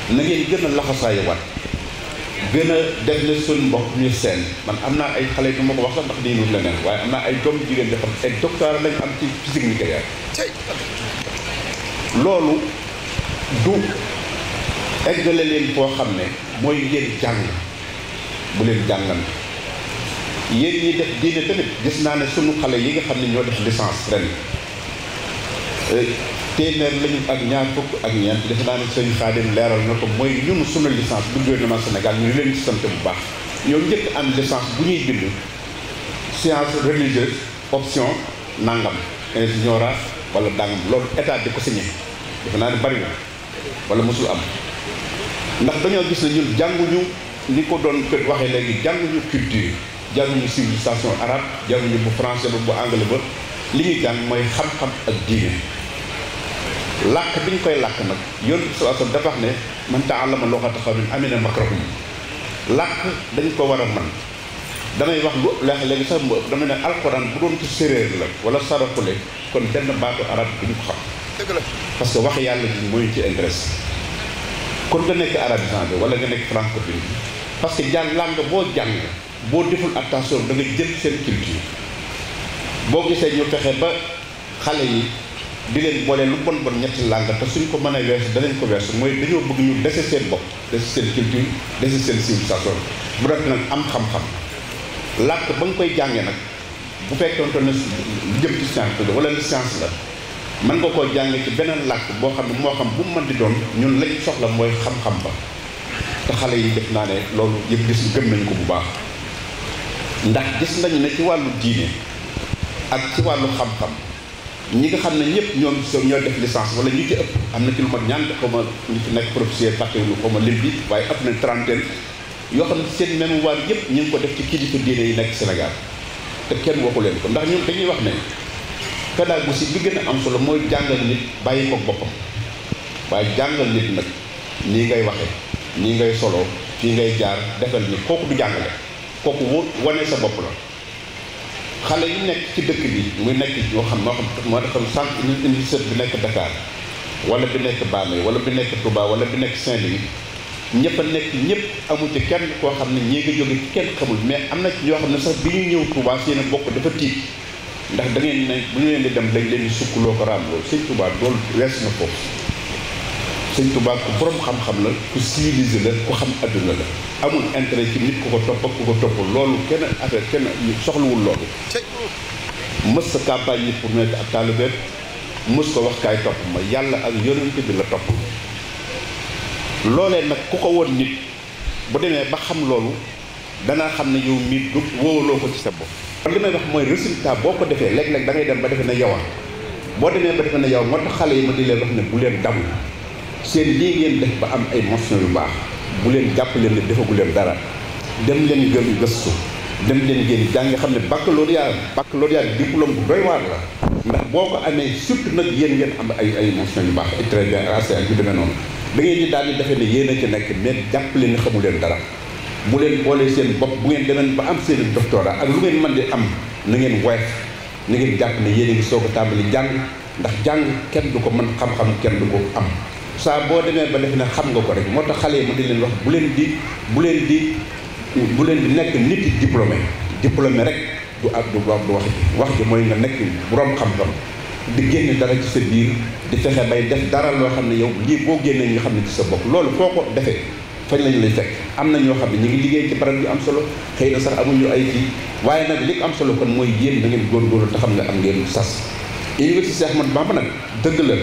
na ngeen gën a laxasaayu wat gën a def ne suñ mbokk ñu seen man am naa ay xale yu ma ko wax sax ndax dañuy wut leneen waaye am naa ay doom jigéen yoo xam ay docteur lañ am ci physique nucléaire loolu du eggale leen foo xam ne mooy ngeen jàng bu leen jàngan yéen ñi def diine tamit gis naa ne sunu xale yi nga xam ne ñoo def licence ren téeméer lañu ak ñaar fukk ak ñeent defe naa ne sëñ Xaadim leeral na ko mooy ñun sunu licence bu gouvernement Sénégal ñu leen ci sant bu baax ñoo njëkk am licence bu ñuy bind science religieuse option nangam ingénieur wala dangam loolu état di ko signé defe naa ne bari na wala mosul am ndax dañoo gis ne ñun jànguñu ni ko doon waxee léegi jànguñu culture jànguñu civilisation arabe jànguñu bu français ba bu anglais ba li ñuy jàng mooy xam-xam ak diine làkk bi ñu koy làkk nag yoon bi sallallahu alayhi wasallam dafa wax ne man ta'allama lughata qawmin amina makrahum làkk dañ ko war a mën damay wax lu léegi sax mu ëpp dama ne alxuraan bu doon ci séréer la wala saraxule kon benn baatu arab bi ñu ko xam dëgg la parce que wax yàlla ji mooy ci intéresse kon nga nekk arabisant bi wala nga nekk francophone bi parce que jàng langue boo jàng boo deful attention da nga jël seen culture boo gisee ñu fexe ba xale yi di leen boole lu bon bon ñetti langue te suñ ko mën a weesu danañ ko weesu mooy dañoo bëgg ñu dese seen bopp dese seen culture dese seen civilisation bu def nag am xam-xam làkk ba nga koy jàngee nag bu fekkoonte ne lu jëm ci science la wala li science la mën nga koo jàngee ci beneen làkk boo xam ne moo xam bu mu mën di doon ñun lañ soxla mooy xam-xam ba te xale yi def naa ne loolu yëpp gis gëm nañ ko bu baax ndax gis nañu ne ci wàllu diine ak ci wàllu xam-xam ñi nga xam ne ñëpp ñoo def licence wala ñu ci ëpp am na ci lu mat ñaan xaw ma ñu ci nekk professeur fàttewuñu xaw ma lim bi waaye ëpp na trentaine yoo xam ne seen mémoire yëpp ñu ngi ko def ci kilifa diine yi nekk Sénégal te kenn waxu leen ko ndax ñun dañuy wax ne pédagogie bi gën a am solo mooy jàngal nit bàyyi ko boppam waaye jàngal nit nag nii ngay waxe nii ngay solo fii ngay jaar defal ni kooku du jàngale kooku wane sa bopp la xale yi nekk ci dëkk bi muy nekk yoo xam moo tax centre université bi nekk Dakar wala bi nekk Bambey wala bi nekk Touba wala bi nekk Saint-Louis ñëpp a nekk ñëpp amu ci kenn koo xam ne ñii nga jóge ci kenn xamul mais am na ci ñoo xam ne sax bi ñu ñëw Touba seen bokk dafa tiit ndax da ngeen ne bu ñu leen di dem dañ leen di sukkuloo ko raamloo sëñ Touba loolu wees na foofu sëñ Touba ku borom xam-xam la ku civilisé la ku xam adduna la amul intérêt ci nit ku ko topp ak ku ko toppul loolu kenn affaire kenn soxlawul loolu mës sa campagne yi pour nekk ak taalibe mës ko wax kaay topp ma yàlla ak yonent bi la topp loolee nag ku ko woon nit bu demee ba xam loolu danaa xam ne yow mii du wóoloo ko ci sa bopp li may wax mooy résultat boo ko defee léeg-léeg da ngay dem ba defe ne yow boo demee ba defe ne yow moo tax xale yi ma di leen wax ne bu leen damu seen lii ngeen def ba am ay motion yu baax bu leen jàpp leen ne defagu leen dara dem leen gën gëstu dem leen ngeen jàng xam ne baccalauréat diplôme bu doy waar la ndax boo ko amee surtout nag yéen ngeen am ay motion yu baax très bien yu demee noonu da ngeen di daal di defee ne yéen a ci nekk mais jàpp leen ne xamu leen dara bu leen boolee seen bopp bu ngeen demee ba am seen doctorat ak lu ngeen mën di am na ngeen woyof na ngeen jàpp ne yéen a ngi soog a tàmbali jàng ndax jàng kenn du ko mën xam-xam kenn du ko am saa boo demee ba def ne xam nga ko rek moo tax xale yi ma di leen wax bu leen di nekk nit yi diplômé rek du wax ji mooy nga nekk borom xam-xam di génne dara ci sa biir di fexe bay def dara loo xam ne yow lii boo génnee nga xam ne ci sa bopp loolu foo ko defee fañ lañu lay fekk am na ñoo xam ne ñu ngi liggéey ci barab yu am solo xëy na sax amuñu ay kii waaye nag li am solo kon mooy yéen da ngeen góorgóorlu te xam ne am ngeen sas université Cheikh Ahmadou Bamba nag dëgg la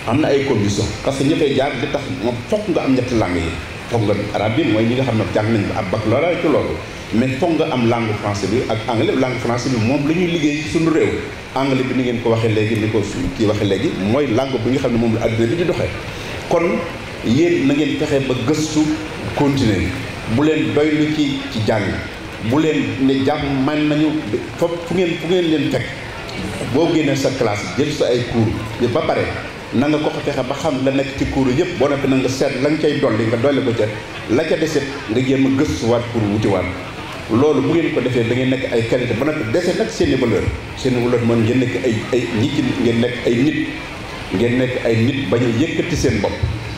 am na ay conditions parce que ñi fay jaar li tax moom fokk nga am ñetti langue yi fokk nga arabe bi mooy ñi nga xam ne jàng nañ ab baccalauréat ci loolu mais fokk nga am langue français bi ak anglais langue français bi moom la ñuy liggéey ci suñu réew anglais bi ni ngeen ko waxee léegi ni ko kii waxee léegi mooy langue bi nga xam ne moom la adduna bi di doxee kon yéen na ngeen fexe ba gëstu continuer bu leen doylu ci jàng bu leen ne jàmm man nañu foofu fu ngeen leen fekk boo génnee sa classe jël sa ay cours ba pare na nga ko fexe ba xam la nekk ci cours yëpp boo noppi na nga seet la nga cay dolli nga dolli ko ca la ca deset nga jéem a gëstuwaat pour wutiwaat loolu bu ngeen ko defee da ngeen nekk ay qualité ba noppi dese nag seen i valeur mën ngeen nekk ay nit ngeen nekk ay nit ngeen nekk ay nit bañ a yëkkati seen bopp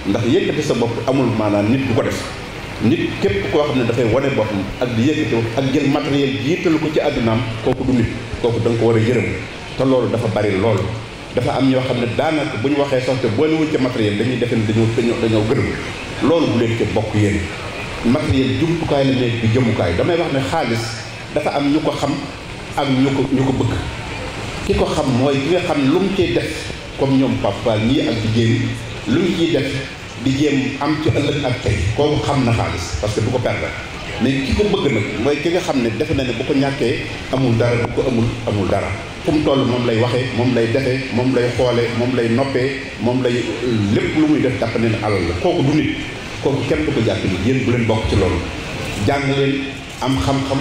ndax yëkkati sa bopp amul maanaam nit bu ko def nit képp koo xam ne dafay wane boppam ak di yëkkati ak jël matériel jiital ko ci àddunaam kooku du nit kooku da nga ko war a yërëm te loolu dafa bari loolu dafa am ñoo xam ne daanaka bu ñu waxee sax te boolewuñ ca matériel dañuy defe ne dañoo gërëm loolu bu leen ci bokk yéen matériel jumtukaay la nekk bi jëmukaay damay wax ne xaalis dafa am ñu ko xam ak ñu ko bëgg ki ko xam mooy ki nga xam ne lu mu ciy def comme ñoom papa ñii ak jigéen lu mu ciy def di jéem am ci ëllëg ak tey kooku xam na xaalis parce que du ko perdre mais ki ko bëgg nag mooy ki nga xam ne defe na ne bu ko ñàkkee amul dara, bu ko amul dara fu mu toll moom lay waxee, moom lay defee, moom lay xoolee, moom lay noppee, moom lay lépp lu muy def jàpp ne alal la. kooku du nit, kooku kenn du ko jàpp ni. yéen bu leen bokk ci loolu. jàng leen, am xam-xam,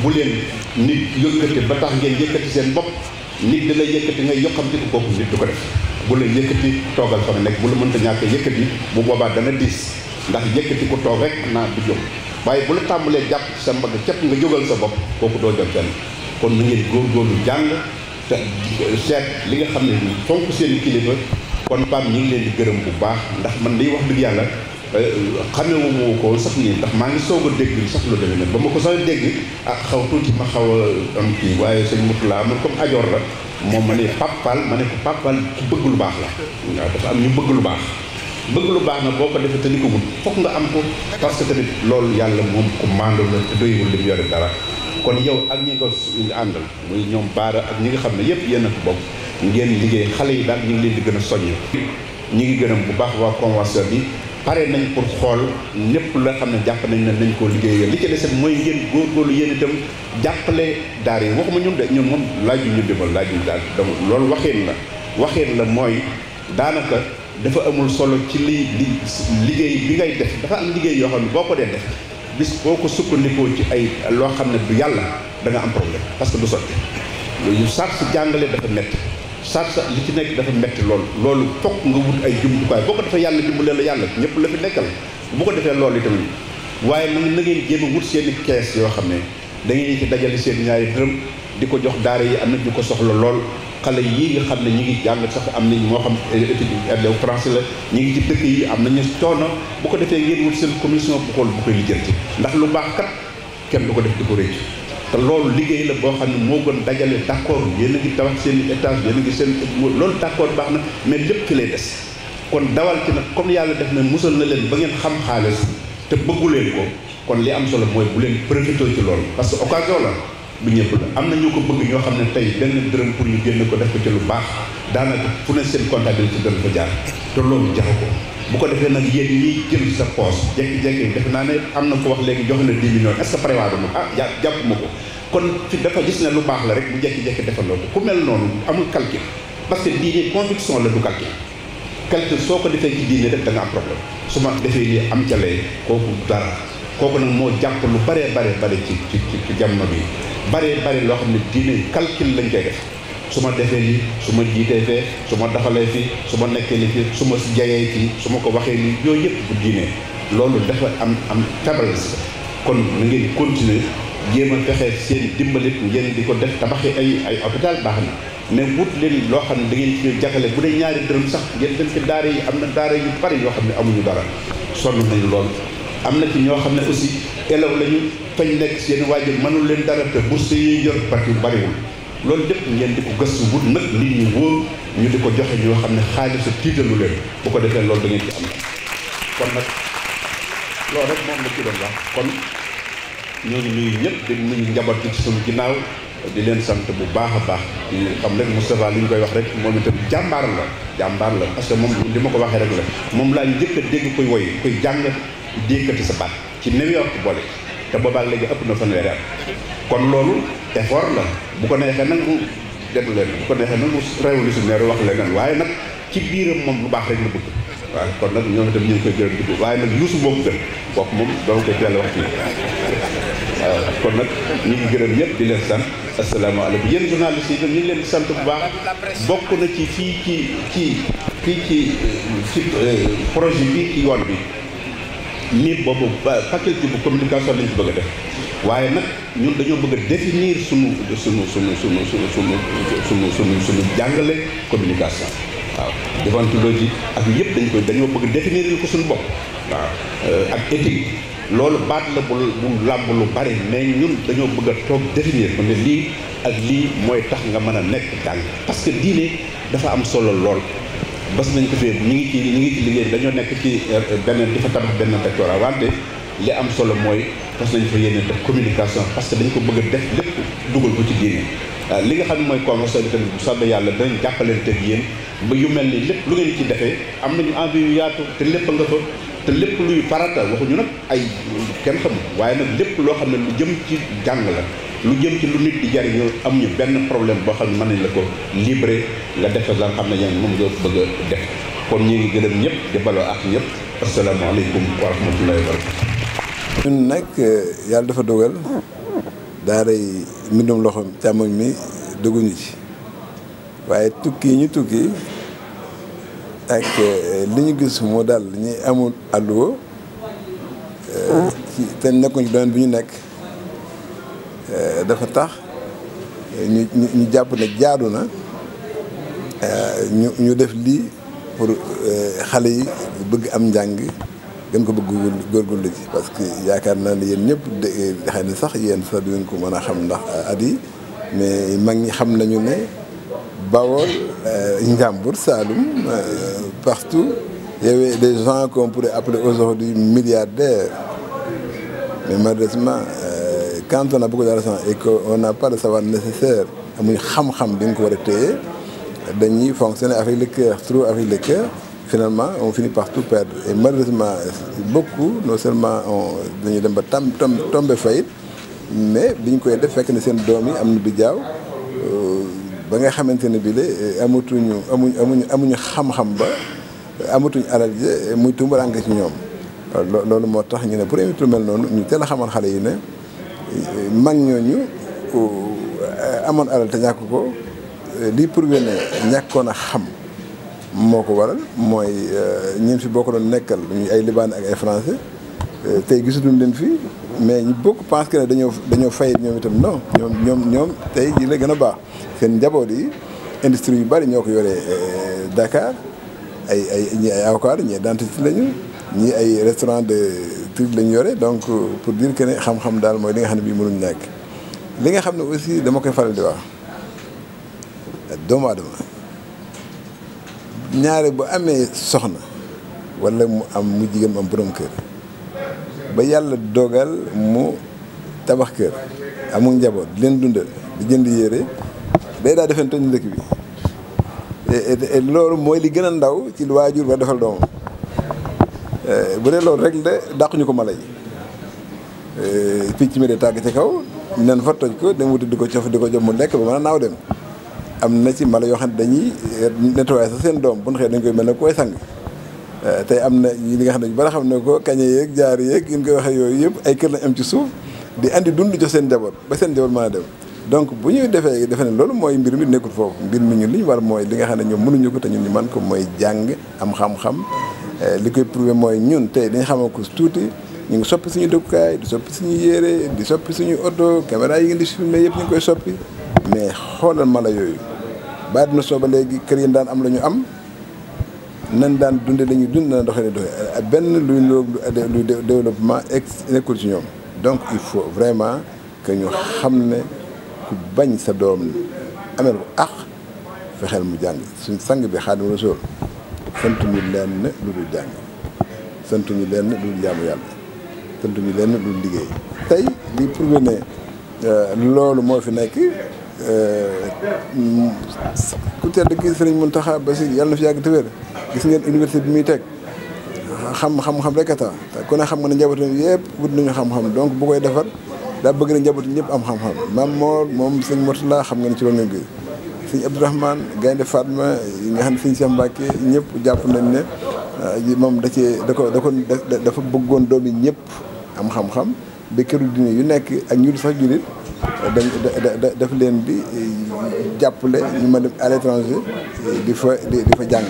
bu leen nit yëkkati ba tax ngeen yëkkati seen bopp. nit da lay yëkkati ngay yokkamti ko, kooku nit du ko def. bu la yëkkati toogal fa nga nekk, bu la mënta ñàkk yëkkati bu boobaa dana diis, ndax yëkkati ko toog rek naa du jóg. waaye bu la tàmbalee jàpp ci sa mbagg képp nga jógal sa bopp, kooku doo jot fenn. kon na ngeen góorgóorlu jàng te seet li nga xam ne fonk seen kilifa. kon PAM ñi ngi leen di gërëm bu baax, ndax man day wax dëgg yàlla xamewu moo ko sax nii, ndax maa ngi soog a dégg sax lu demee nag ba ma ko sax dégg xaw tuuti ma xaw a am kii. waaye sëñ Moutala man comme ajoor la moom ma ne Papal, ma ne ko Papal ku bëgg lu baax la. waaw dafa am ñu bëgg lu baax. bëgg lu baax na boo ko defee te ni ko wut fokk nga am ko, parce que tamit loolu yàlla moom ko màndu la te doyul li mu yore dara. kon yow ak ñi ko àndal muy ñoom baara ak ñi nga xam ne yëpp yéen a ko bokk ngeen liggéey. xale yi daal ñu ngi leen di gën a soññ. ñi ngi gërëm bu baax waa convention bi. pare nañ pour xool lépp la xam ne jàpp nañ ne nañ koo liggéeyee. li ci des mooy ngeen góorgóorlu yéen itam jàppale daara yi. waxuma ñun de ñun moom laaju ñu demal laaju daal donc loolu waxeen la mooy daanaka dafa amul solo ci liggéey bi ngay def. dafa am liggéey yoo xam ne boo ko dee def bis boo ko sukkandikoo ci ay loo xam ne du yàlla da nga am problème, parce que du sotti. loolu sart si jàngale dafa métti, sart li ci nekk dafa métti loolu fokk nga wut ay jumtukaay. boo ko defee yàlla dimbale la, yàlla ñëpp la fi nekkal bu ko defee loolu itam. waaye na ngeen jéem a wut seen i kees yoo xam ne da ngeen ci dajale seen ñaari dërëm di ko jox daara yi. am na ñu ko soxla lool. xale yii nga xam ne ñi ngi jàng sax am nañ moo xam étude français la, ñi ngi ci dëkk yi am nañu coono. bu ko defee ngeen wut seen commission bu xool bu koy lijjanti, ndax lu baax kat kenn du ko def di ko réccu. te loolu liggéey la boo xam ne moo gën dajale. d'accord yéen a ngi tabax seen étage, yéen a ngi seen loolu d'accord baax na, mais lépp fi lay des. kon dawal ci nag comme yàlla def na musal na leen ba ngeen xam xaalis te bëggu leen ko. kon li am solo mooy bu leen profité ci loolu, parce que occasion la bu ñëpp la. am na ñu ko bëgg ñoo xam ne tey benn dërëm pour ñu génn ko def ko ci lu baax daanaka fu ne seen comptabilité dana ko jaar, te loolu jaxu ko. bu ko defee nag yéen ñiy jël sa poche jékki-jékki defe naa ne am na ko wax léegi joxe na 10 millions, est-ce que prévoir ma jàpp ma ko. kon fi dafa gis ne lu baax la rek bu jékki-jékki defaloo ko. ku mel noonu amul calcul, parce que diine conviction la du calcul soo ko defee ci diine rek da nga am problème. su ma defee lii am ca lee kooku dara. kooku nag moo jàpp lu bare ci jamono bi bare loo xam ne diine calcul lañ koy def. su ma defee lii, su ma jiitee fee, su ma doxalee fii, su ma nekkee li fii, su ma jayee fii, su ma ko waxee lii, yooyu yëpp bu diine loolu dafa am faiblesse. kon na ngeen continuer jéem a fexe seen dimbalit ngeen di ko def. tabaxi ay hôpital baax na, mais wut leen loo xam ne da ngeen ci jàkkale bu dee ñaari dërëm sax ngeen dem ci daara yi. am na daara yu bari yoo xam ne amuñu dara, sonn nañu lool. am na ci ñoo xam ne aussi élève lañu fañ nekk seen waajur mënul leen dara te bourse yi yor parti bariwul. loolu lépp ngeen di ko gëstu wut nag nit ñi wóor ñu di ko joxe ñoo xam ne xaalis tiitalu leen. bu ko defee loolu da ngeen ci am. kon nag loolu rek moom la ci doon wax. kon ñoo ngi nuyu ñëpp di nuyu njaboot gi ci suñu ginnaaw di leen sant bu baax a baax. di xam rek Moustapha li ñu koy wax rek moom itam jàmbaar la parce que moom li ma ko waxee rek la moom laa njëkk a dégg koy woy koy jàng dékkati sa baat ci New York boole te boobaak léegi ëpp na fanweeri at. kon loolu effort la. bu ko neexee nag mu déglu leen, bu ko neexee nag mu révolutionnaire wax leneen, waaye nag ci biiram moom lu baax rek la bëgg. waaw kon nag ñoom itam ñu ngi koy gërëm di waaye nag Youssou boobu gën kooku moom dama koy teel a wax fii. waaw kon nag ñu ngi gërëm ñëpp di leen sant. asalaamaaleykum yéen journalistes yi itam ñu ngi leen di sant bu baax. bokk na ci fii ci projet bi ci yoon bi nii boobu faculté bu communication lañ ci bëgg a def. waaye nag ñun dañoo bëgg a définir sunu jàngale communication. waaw déontologie ak yëpp dañoo bëgg définir ko suñu bopp. waaw ak éthique loolu baat la bu làmb lu bari, mais ñun dañoo bëgg a toog définir ko ne lii ak lii mooy tax nga mën a nekk jàng. parce que diine dafa am solo lool. bas nañ ko fee ñi ngi ci liggéey dañoo nekk ci benn di fa tabax benn doctorat wante li am solo mooy fas nañ fa yéene def communication, parce que dañ ko bëgg a def lépp dugal ko ci diine. li nga xam ne mooy convention bi tamit bu soobee yàlla danañ jàppalante ak yéen ba yu mel ni lépp lu ngeen ci defee am nañu envie yu yaatu te lépp nga fa te lépp luy farata waxuñu nag ay kenn xamul waaye nag lépp loo xam ne lu jëm ci jàng la lu jëm ci lu nit di jariñoo am ñu benn problème boo xam ne mën nañ la ko libéré nga def la nga xam ne yaa ngi moom nga bëgg a def kon ñu ngi gërëm ñëpp di baloo ak ñëpp asalaamaaleykum wa rahmatullahi wa barakatu. ñun nag yàlla dafa dogal daaray mbindum loxo càmmoñ mi dugguñu ci waaye tukki yi ñu tukki ak li ñu gis moo daal ñi amul àlluwa ci te nekkuñ ci domaine bi ñu nekk dafa tax ñu jàpp ne jaadu na ñu def lii pour xale yi bëgg am njàng gën ko bëgg góorgóorlu ci parce que yaakaar naa ne yéen ñëpp xëy na sax yéen sax du ngeen ko mën a xam ndax at yi mais mag ñi xam nañu ne Bawol Njàmbur Saloum partout il y avait des gens qu'on pourrait appeler aujourd'hui milliardaires mais malheureusement quand on a beaucoup d'argent et qu'on n'a pas le savoir nécessaire amuñ xam-xam bi nga ko war a téye dañuy fonctionner avec le cœur trop avec le cœur finalement on finit par tout perdre et malheureusement beaucoup non seulement dañuy dem ba tombe faillite mais biñ koy def fekk ne seen doom yi am na bi jaaw ba nga xamante ne bii de amuñu xam-xam ba amatuñ alal ji muy tumbaranke ci ñoom loolu moo tax ñu ne pour éviter mel noonu ñu teel a xamal xale yi ne mag ñooñu amoon alal te ñàkk ko lii prouvé ne ñàkkoon a xam moo ko waral mooy ñun fi boo ko doon nekkal ñu ay libaane ak ay français tey gisatuñ leen fii mais ñu bokk pense que ne dañoo fay ñoom itam non ñoom tey jii la gën a baax seen njaboot yi industrie yu bari ñoo ko yoree Dakar ñii ay avocat ñii ay dentiste lañu ñii ay restaurant de truc lañu yore donc pour dire que ne xam-xam daal mooy li nga xam ne bii mënuñ nekk li nga xam ne aussi dama koy faral di wax doomu aadama ñaare bu amee soxna wala mu jigéen mu am borom kër ba yàlla dogal mu tabax kër amul njaboot di leen dundal di jënd yére day daa defeen toñ dëkk bi et loolu mooy li gën a ndaw ci lu waajur ba defal doomam bu dee loolu rek de dàquñu ko mala yi picc mi de tàgg ci kaw nen fa toj ko dem wuti di ko cof di ko jox mu lekk ba mën a naaw dem am na ci mala yoo xam ne dañuy nettoyer sax seen doom bu ñu xëyee dañ koy mel ne koy sang tey am na li nga xam ne bala xam ne ko kañe yeeg jaar yeeg yi ñu koy waxee yooyu yëpp ay kër lañ am ci suuf di andi dund jox seen njaboot ba seen njaboot mën a dem donc bu ñuy defe ne loolu mooy mbir mi nekkul foofu mbir mi ñun li ñu war mooy li nga xam ne ñoom mënuñu ko te ñun ñu man ko mooy jàng am xam-xam li koy prouvé mooy ñun tey dañ xamal ko tuuti ñu ngi soppi suñu dëkkukaay di soppi suñu yére di soppi suñu oto caméra yi ngeen di filmé yëpp ñu ngi koy soppi mais xoolal mala yooyu ba dina sooba léegi kër yi daan am la ñu am nan daan dunde la ñuy dund na doxee ne doxee benn luy développement nekkul ci ñoom donc il faut vraiment que ñu xam ne ku bañ sa doom amel ko ak fexeel mu jàng suñ sang bi Xaadimu Rasuul santuñu leen lu dul jàng santuñu leen lu dul jaamu yàlla santuñu leen lu dul liggéey tey li prouvé ne loolu moo fi nekk ku tedd ki Sëriñ Muntaxa Basiir yàlla na fi yàgg te wér gis ngeen université bi muy teg xam-xam rek a tax ku ne xam nga ne njabootam yëpp wut nañu xam-xam donc bu koy defar daa bëgg na njabootam ñëpp am xam-xam maam Moor moom sëñ Murtala xam nga ne ci loolu ngeen gis sëñ Abdourahmane Gaynde Fatma yi nga xam ne sëñ Cheikh Mbacke ñëpp jàpp nañ ne moom dafa bëggoon doom yi ñëpp am xam-xam ba këru diine yu nekk ak ñu sax jullit daf leen di jàppale ñu ma dem à l'étranger di fa jàng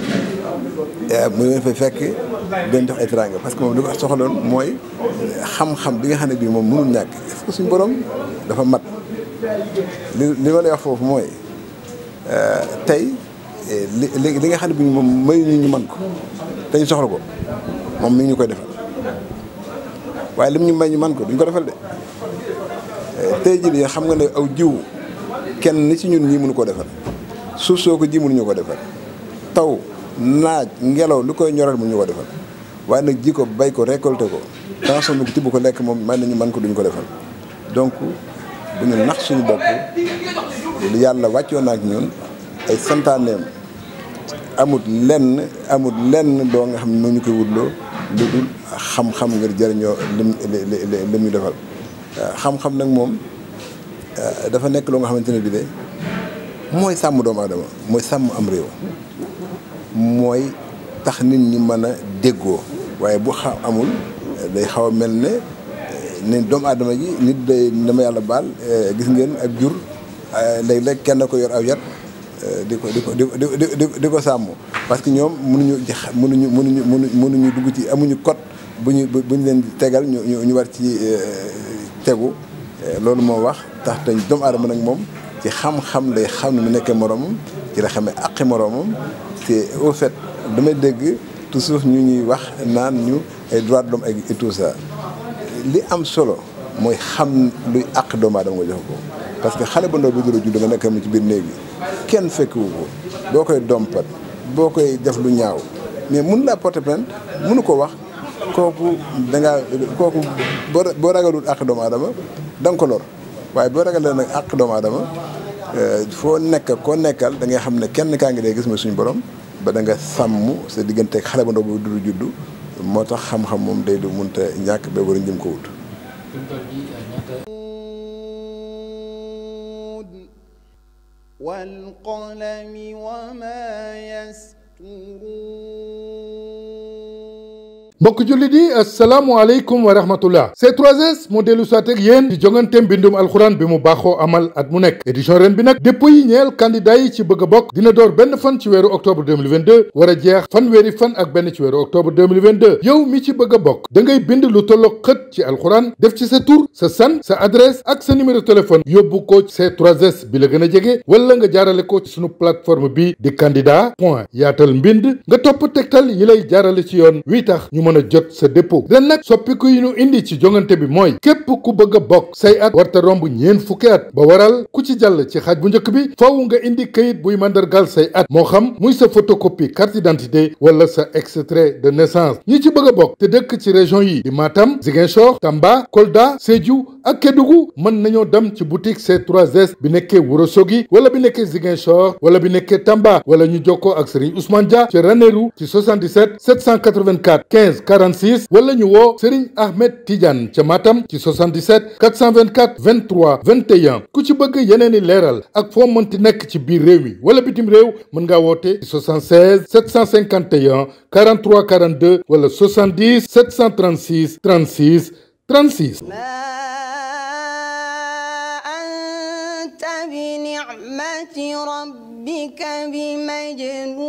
mu leen fay fekk dañ jox ay teraanga parce que moom li ko soxaloon mooy xam-xam bi nga xam ne bii moom mënul ñàkk est-ce que suñu borom dafa mat li ma lay wax foofu mooy tey li nga xam ne bii moom may ñu mën ko te ñu soxla ko moom mi ngi ñu koy defal waaye lim ñu may ñu mën ko duñ ko defal de tey jii xam nga ne aw jiw kenn ni ci ñun ñii mënu koo defal suuf soo ko ji mënuñu ko defal taw naaj ngelaw lu koy ñoral mënuñu ko defal waaye nag ji ko bay ko récolté ko transformé ko tibb ko lekk moom may nañu mën ko duñ ko defal donc bu ñu nax suñu bopp yàlla wàccoon na ak ñun ay santaaneem amut lenn doo nga xam ne moo ñu koy wutloo lu dul xam-xam ngir jëriñoo li muy defal xam-xam nag moom dafa nekk lu nga xamante ne bi de mooy sàmm doomu aadama mooy sàmm am réew mooy tax nit ñi mën a déggoo waaye bu amul day xaw a mel ne doomu aadama ji nit day dama yàlla baal gis ngeen ak jur léeg-léeg kenn ko yor aw yat di ko sàmm parce que ñoom mënuñu dugg ci amuñu code bu ñu leen tegal ñu war ci tegu loolu moo wax tax te doomu aadama nag moom ci xam-xam lay xam ne mu nekkee moroomam ci la xamee aqi moroomam te au fait damay dégg toujours ñu ñuy wax naan ñu ay droits de l'homme et tout ça li am solo mooy xam luy àq doomu aadama nga jox ko parce que xale bu ndaw bi dara judd nga nekk mu ci biir néeg bi kenn fekkiwu ko boo koy dompat boo koy def lu ñaaw mais mun laa porter plainte mënu ko wax kooku boo ragalul àq doomu aadama da nga ko lor waaye boo ragalee nag àq doomu aadama foo nekk koo nekkal da ngay xam ne kenn kaa ngi dee gis ma suñu borom ba da nga sàmm sa digganteeg xale bu ndaw bi dara judd moo tax xam-xam moom day du mënta ñàkk ba war a jëm ko wut. والقلم وما يسطرون mbokk jullit yi asalaamualeykum wa rahmatullah C3S moo dellu saat ak yéen ci jongante mbindum alxuraan bi mu baaxoo amal at mu nekk édition ren bi nag dépôt yi ñeel candidat yi ci bëgg a bokk dina door benn fan ci weeru octobre 2022 war a jeex fanweeri fan ak benn ci weeru octobre 2022 yow mi ci bëgg a bokk da ngay bind lu tolloog xët ci alxuraan def ci sa tur sa san sa adresse ak sa numéro téléphone yóbbu ko C3S bi la gën a jege wala nga jaarale ko ci sunu plateforme bi di candidat point yaatal mbind nga topp tegtal yi lay jaarale ci yoon wi tax ñu mën a jot sa dépôt ren nag soppiku yi ñu indi ci jongante bi mooy képp ku bëgg a bokk say at warta romb ñeen fukki at ba waral ku ci jàll ci xaaj bu njëkk bi faaw nga indi këyit buy mandargal say at moo xam muy sa photocopie carte d'identité wala sa extrait de naissance ñi ci bëgg a bokk te dëkk ci région yi di Matam Ziguinchor Tamba Kolda Sédhiou ak Kédougou mën nañoo dem ci boutique C3S bi nekkee Ourossogui wala bi nekkee Ziguinchor wala bi nekkee Tamba wala ñu jokkoo ak Serigne Ousmane Dia ci Ranérou ci 77 784 15 46 wala ñu woo Serigne Ahmed Tidiane ca Matam ci 77 424 23 21 ku ci bëgg yeneeni leeral ak foo mënti nekk ci biir réew mi wala bitim réew mën ngaa woote ci 76 751 43 42 wala 70 736 36 36. بنعمة ربك بمجنون